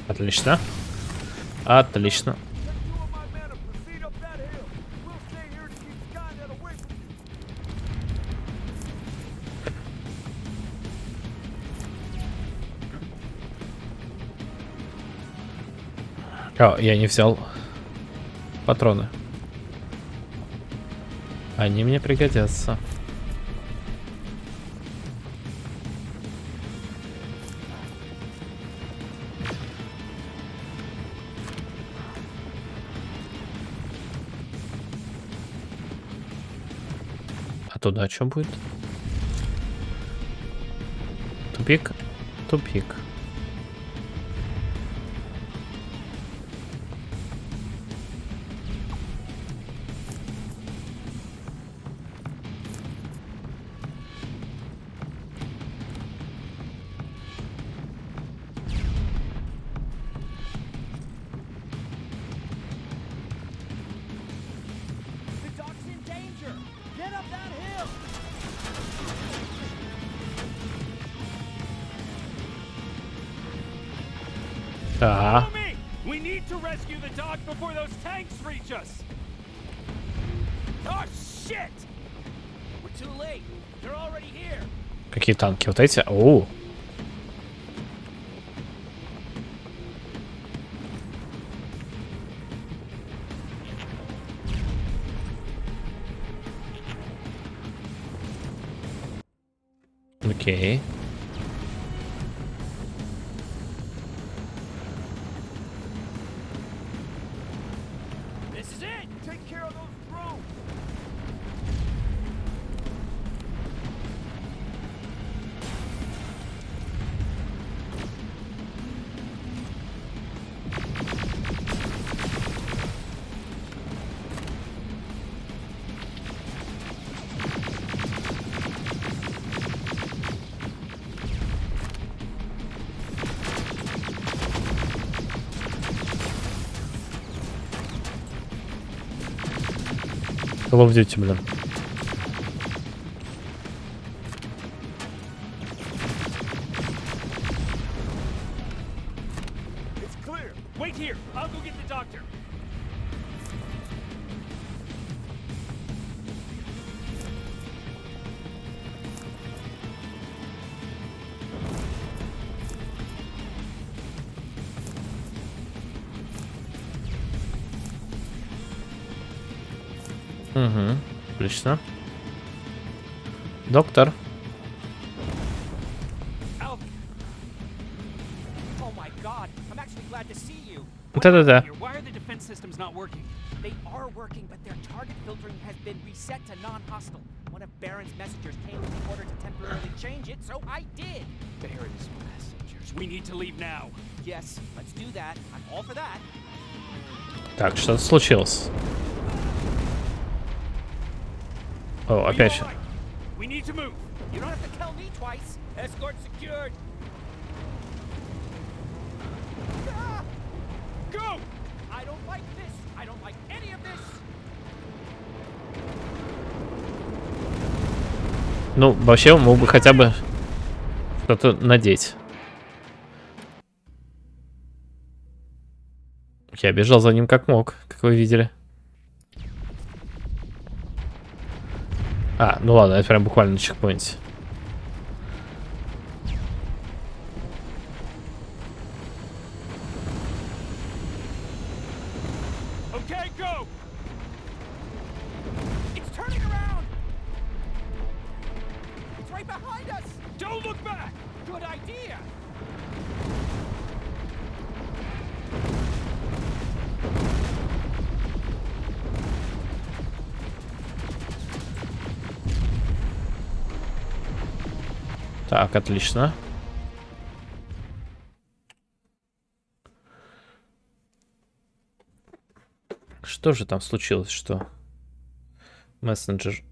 Отлично. Отлично. О, я не взял патроны. Они мне пригодятся. А туда что будет? Тупик? Тупик. Да. We need to rescue the dock before those tanks reach us. Oh shit! We're too late. They're already here. Какие танки? Вот эти? О. Окей. Call of Duty, блин. It's clear. Wait here. I'll go get the doctor. Угу. Отлично. Доктор. Alvin. Oh my God! I'm actually glad to see you. Да-да-да. Why are the defense systems not working? They are working, but their target filtering has been reset to non-hostile. One of Baron's messengers came with the order to temporarily change it, so I did. Baron's messengers. We need to leave now. Yes, let's do that. I'm all for that. Так, что-то случилось. О, опять. We need to move. You don't have to tell me twice. Escort secured. Go! I don't like this. I don't like any of this. Ну, вообще, он мог бы хотя бы что-то надеть. Я бежал за ним как мог, как вы видели. А, ну ладно, это прям буквально на чекпоинте. Okay, go. It's turning around. It's right behind us. Don't look back. Good idea. Так, отлично. Что же там случилось, что мессенджер?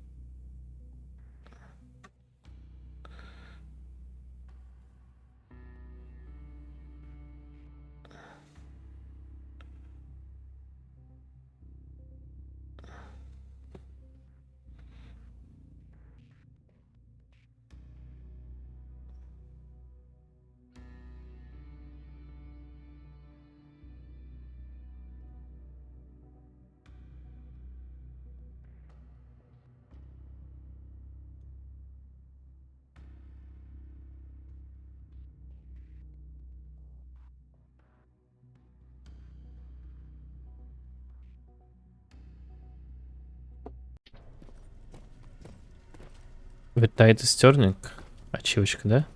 Витает истерник. Ачивочка, да?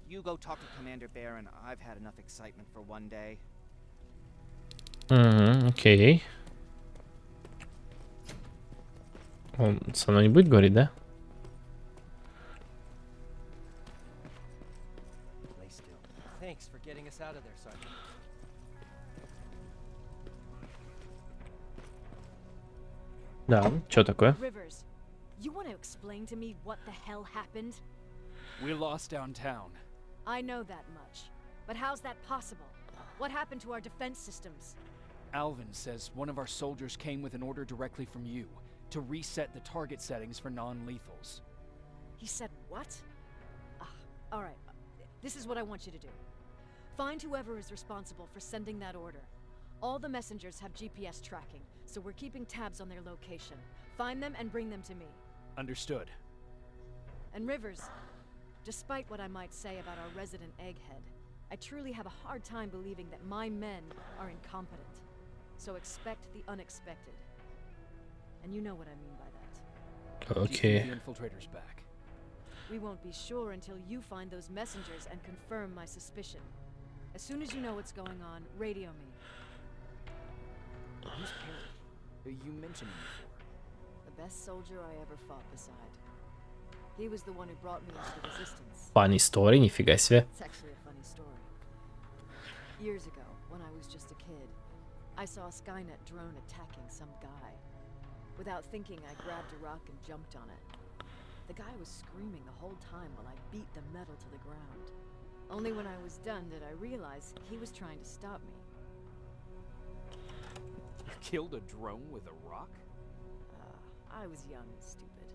You go talk to Commander Baron. I've had enough excitement for one day. Окей. Он со мной не будет говорить, да? Thanks for getting us out of there, Sergeant. Да, что такое? Rivers, you want to explain to me what the hell happened? We're lost downtown. I know that much. But how's that possible? What happened to our defense systems? Alvin says one of our soldiers came with an order directly from you to reset the target settings for non-lethals. He said what? Alright. This is what I want you to do. Find whoever is responsible for sending that order. All the messengers have GPS tracking, so we're keeping tabs on their location. Find them and bring them to me. Understood. And Rivers, despite what I might say about our resident egghead, I truly have a hard time believing that my men are incompetent. So expect the unexpected. And you know what I mean by that. Okay. The infiltrator's back. We won't be sure until you find those messengers and confirm my suspicion. As soon as you know what's going on, radio me. Who's Perry? You mentioned him before. The best soldier I ever fought beside. He was the one who brought me into the resistance. Funny story, нифига себе. It's actually a funny story. Years ago, when I was just a kid, I saw a Skynet drone attacking some guy. Without thinking, I grabbed a rock and jumped on it. The guy was screaming the whole time while I beat the metal to the ground. Only when I was done did I realize he was trying to stop me. killed a drone with a rock? I was young and stupid.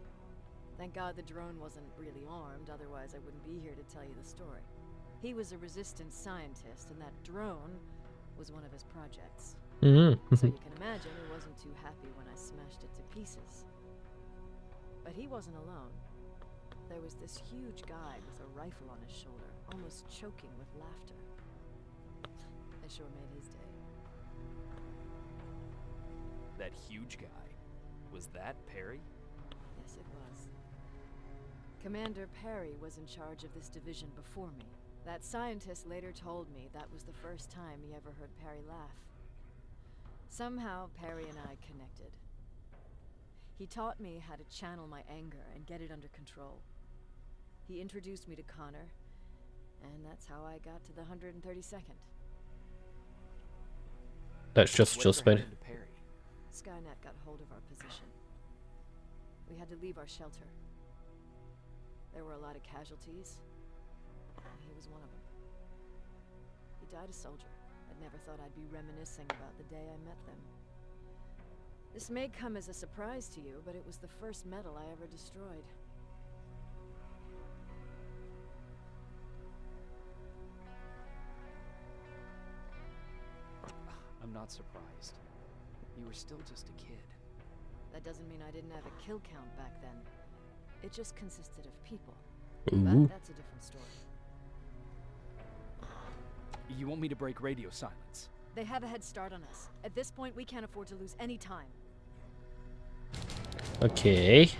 Thank God the drone wasn't really armed, otherwise I wouldn't be here to tell you the story. He was a resistance scientist, and that drone was one of his projects. So you can imagine he wasn't too happy when I smashed it to pieces. But he wasn't alone. There was this huge guy with a rifle on his shoulder, almost choking with laughter. I sure made his day. That huge guy. Was that Perry? Yes, it was. Commander Perry was in charge of this division before me. That scientist later told me that was the first time he ever heard Perry laugh. Somehow, Perry and I connected. He taught me how to channel my anger and get it under control. He introduced me to Connor, and that's how I got to the 132nd. That's just Perry. Skynet got hold of our position. We had to leave our shelter. There were a lot of casualties. He was one of them. He died a soldier. I'd never thought I'd be reminiscing about the day I met them. This may come as a surprise to you, but it was the first medal I ever destroyed. I'm not surprised. You were still just a kid. That doesn't mean I didn't have a kill count back then. It just consisted of people. Ooh. But that's a different story. You want me to break radio silence? They have a head start on us. At this point, we can't afford to lose any time. Окей.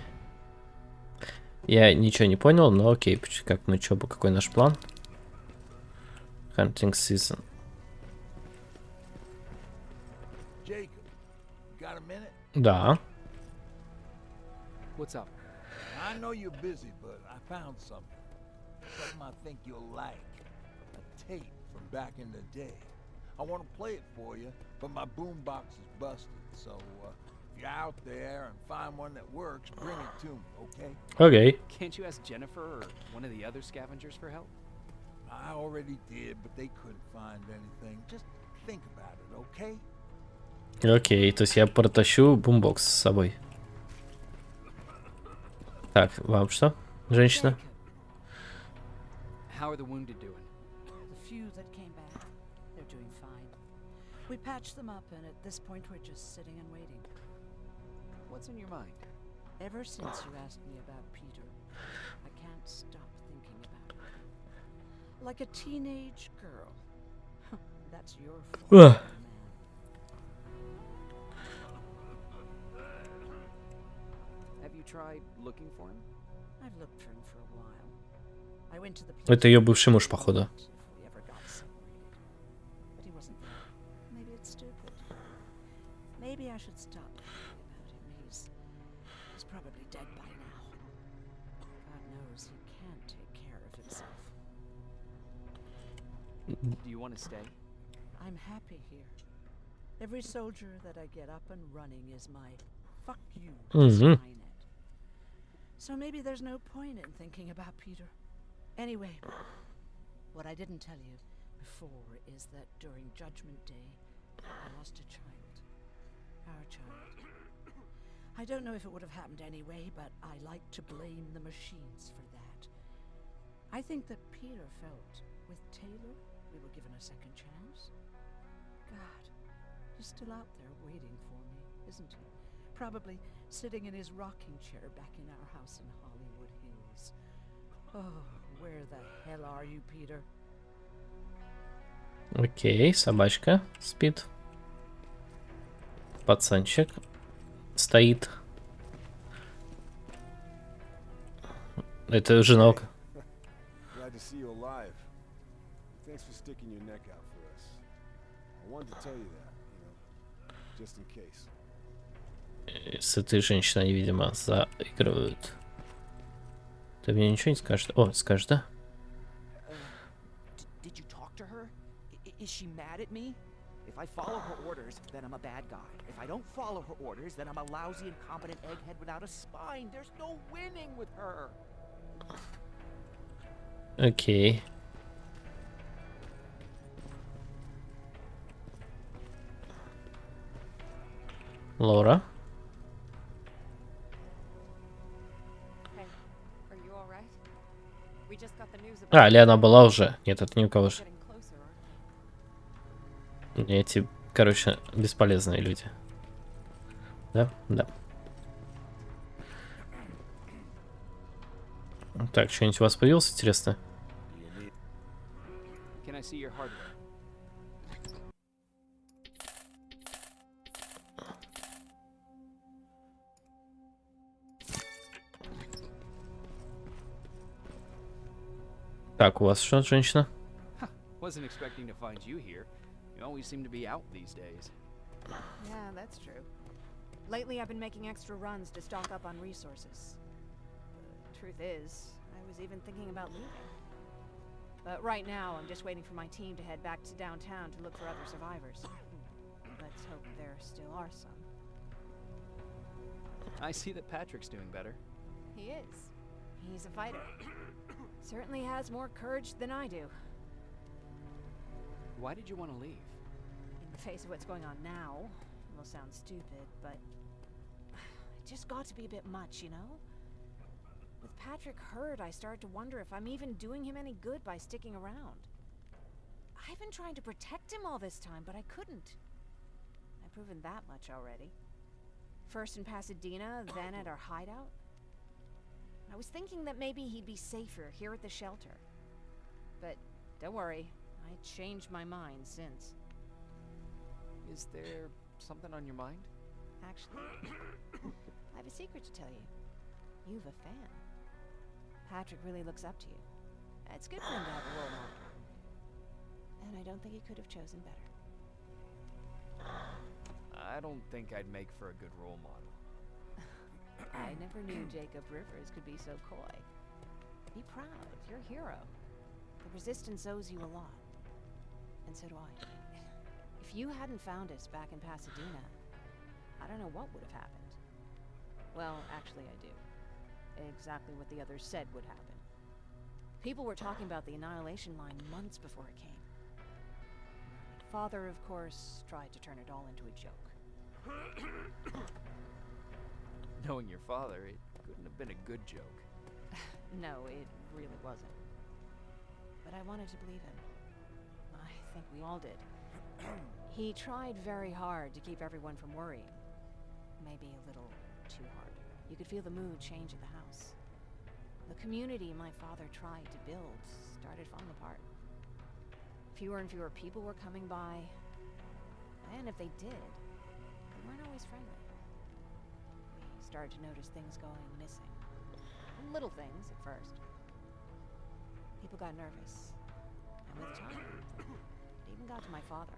Я ничего не понял, но окей. Как мы, чё, какой наш план? Hunting season. Jacob, got a minute? Да. What's up? I know you're busy, but I found something. Something I think you'll like. A tape from back in the day. I want to play it for you, but my boombox is busted. So if you're out there and find one that works, bring it to me, okay? Okay. Can't you ask Jennifer or one of the other scavengers for help? I already did, but they couldn't find anything. Just think about it, okay? Окей, то есть я протащу бумбокс с собой. Так, вам что, женщина? How are the wounded doing? The few that came back, they're doing fine. We patched them up, and at this point we're just sitting and waiting. What's in your mind? Ever since you asked me about Peter, I can't stop thinking about it. Like a teenage girl. That's your fault. Have you tried looking for him? I've looked for him for a while. I went to the Это ее бывший муж, походу. we ever got separated. But he wasn't there. Maybe it's stupid. Maybe I should stop thinking about him. He's probably dead by now. God knows he can't take care of himself. Do you want to stay? I'm happy here. Every soldier that I get up and running is my fuck you to Skynet. So maybe there's no point in thinking about Peter. Anyway, what I didn't tell you before is that during Judgment Day, I lost a child. Our child. I don't know if it would have happened anyway, but I like to blame the machines for that. I think that Peter felt with Taylor we were given a second chance. God, he's still out there waiting for me, isn't he? Probably sitting in his rocking chair back in our house in Hollywood Hills. Oh, where the hell are you, Peter? Окей, собачка спит. Пацанчик стоит. Это женок. Glad to see you alive. Thanks for sticking your neck out for us. I wanted to tell you that, just in case. С этой женщиной они, видимо, заигрывают. Ты мне ничего не скажешь? О, скажешь, да? Did you talk to her? Is she mad at me? If I follow her orders, then I'm a bad guy. If I don't follow her orders, then I'm a lousy, incompetent egghead without a spine. There's no winning with her. Окей. Лора. Hey, are you all right? We just got the news about А, или она была уже? Нет, это ни у кого же. getting closer, aren't they? Эти, короче, бесполезные люди. Да? Да. Так, что-нибудь у вас появилось, интересно? Can I see your hardware? Так, у вас что, женщина? Wasn't expecting to find you here. You always seem to be out these days. Yeah, that's true. Lately, I've been making extra runs to stock up on resources. The truth is, I was even thinking about leaving. But right now, I'm just waiting for my team to head back to downtown to look for other survivors. Let's hope there still are some. I see that Patrick's doing better. He is. He's a fighter. Certainly has more courage than I do. Why did you want to leave? In the face of what's going on now, it will sound stupid, but it just got to be a bit much, you know? With Patrick hurt, I started to wonder if I'm even doing him any good by sticking around. I've been trying to protect him all this time, but I couldn't. I've proven that much already. First in Pasadena, then at our hideout. I was thinking that maybe he'd be safer here at the shelter. But don't worry, I changed my mind since. Is there something on your mind? Actually, I have a secret to tell you. You've a fan. Patrick really looks up to you. It's good for him to have a role model. And I don't think he could have chosen better. I don't think I'd make for a good role model. I never knew Jacob Rivers could be so coy. Be proud, you're a hero. The Resistance owes you a lot. And so do I. If you hadn't found us back in Pasadena, I don't know what would have happened. Well, actually I do. Exactly what the others said would happen. People were talking about the Annihilation Line months before it came. Father, of course, tried to turn it all into a joke. Knowing your father, it couldn't have been a good joke. No, it really wasn't. But I wanted to believe him. I think we all did. He tried very hard to keep everyone from worrying. Maybe a little too hard. You could feel the mood change at the house. The community my father tried to build started falling apart. Fewer and fewer people were coming by. And if they did, they weren't always friendly. We started to notice things going missing. Little things at first. People got nervous. And with time, it even got to my father.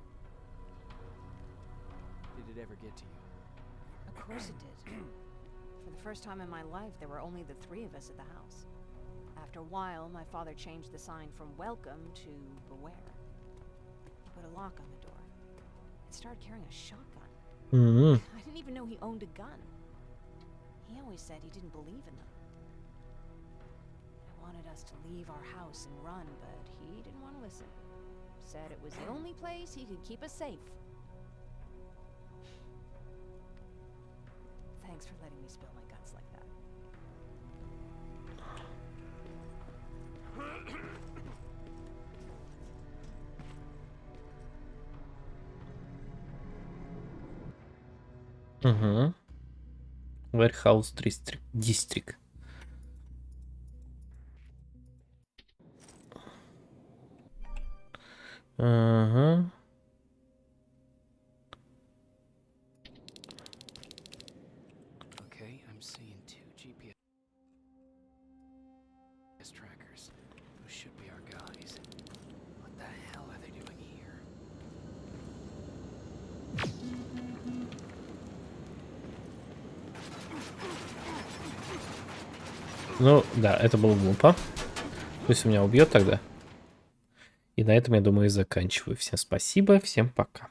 Did it ever get to you? Of course it did. For the first time in my life, there were only the three of us at the house. After a while, my father changed the sign from welcome to beware. He put a lock on the door and started carrying a shotgun. I didn't even know he owned a gun. He always said he didn't believe in them. I wanted us to leave our house and run, but he didn't want to listen. Said it was the only place he could keep us safe. Thanks for letting me spill my guts like that. Угу. Warehouse District. Ага. Okay, I'm seeing 2 GPS trackers. Those should be our guys. What the hell are they doing here? Ну, да, это было глупо. Пусть меня убьет тогда. И на этом, я думаю, и заканчиваю. Всем спасибо, всем пока.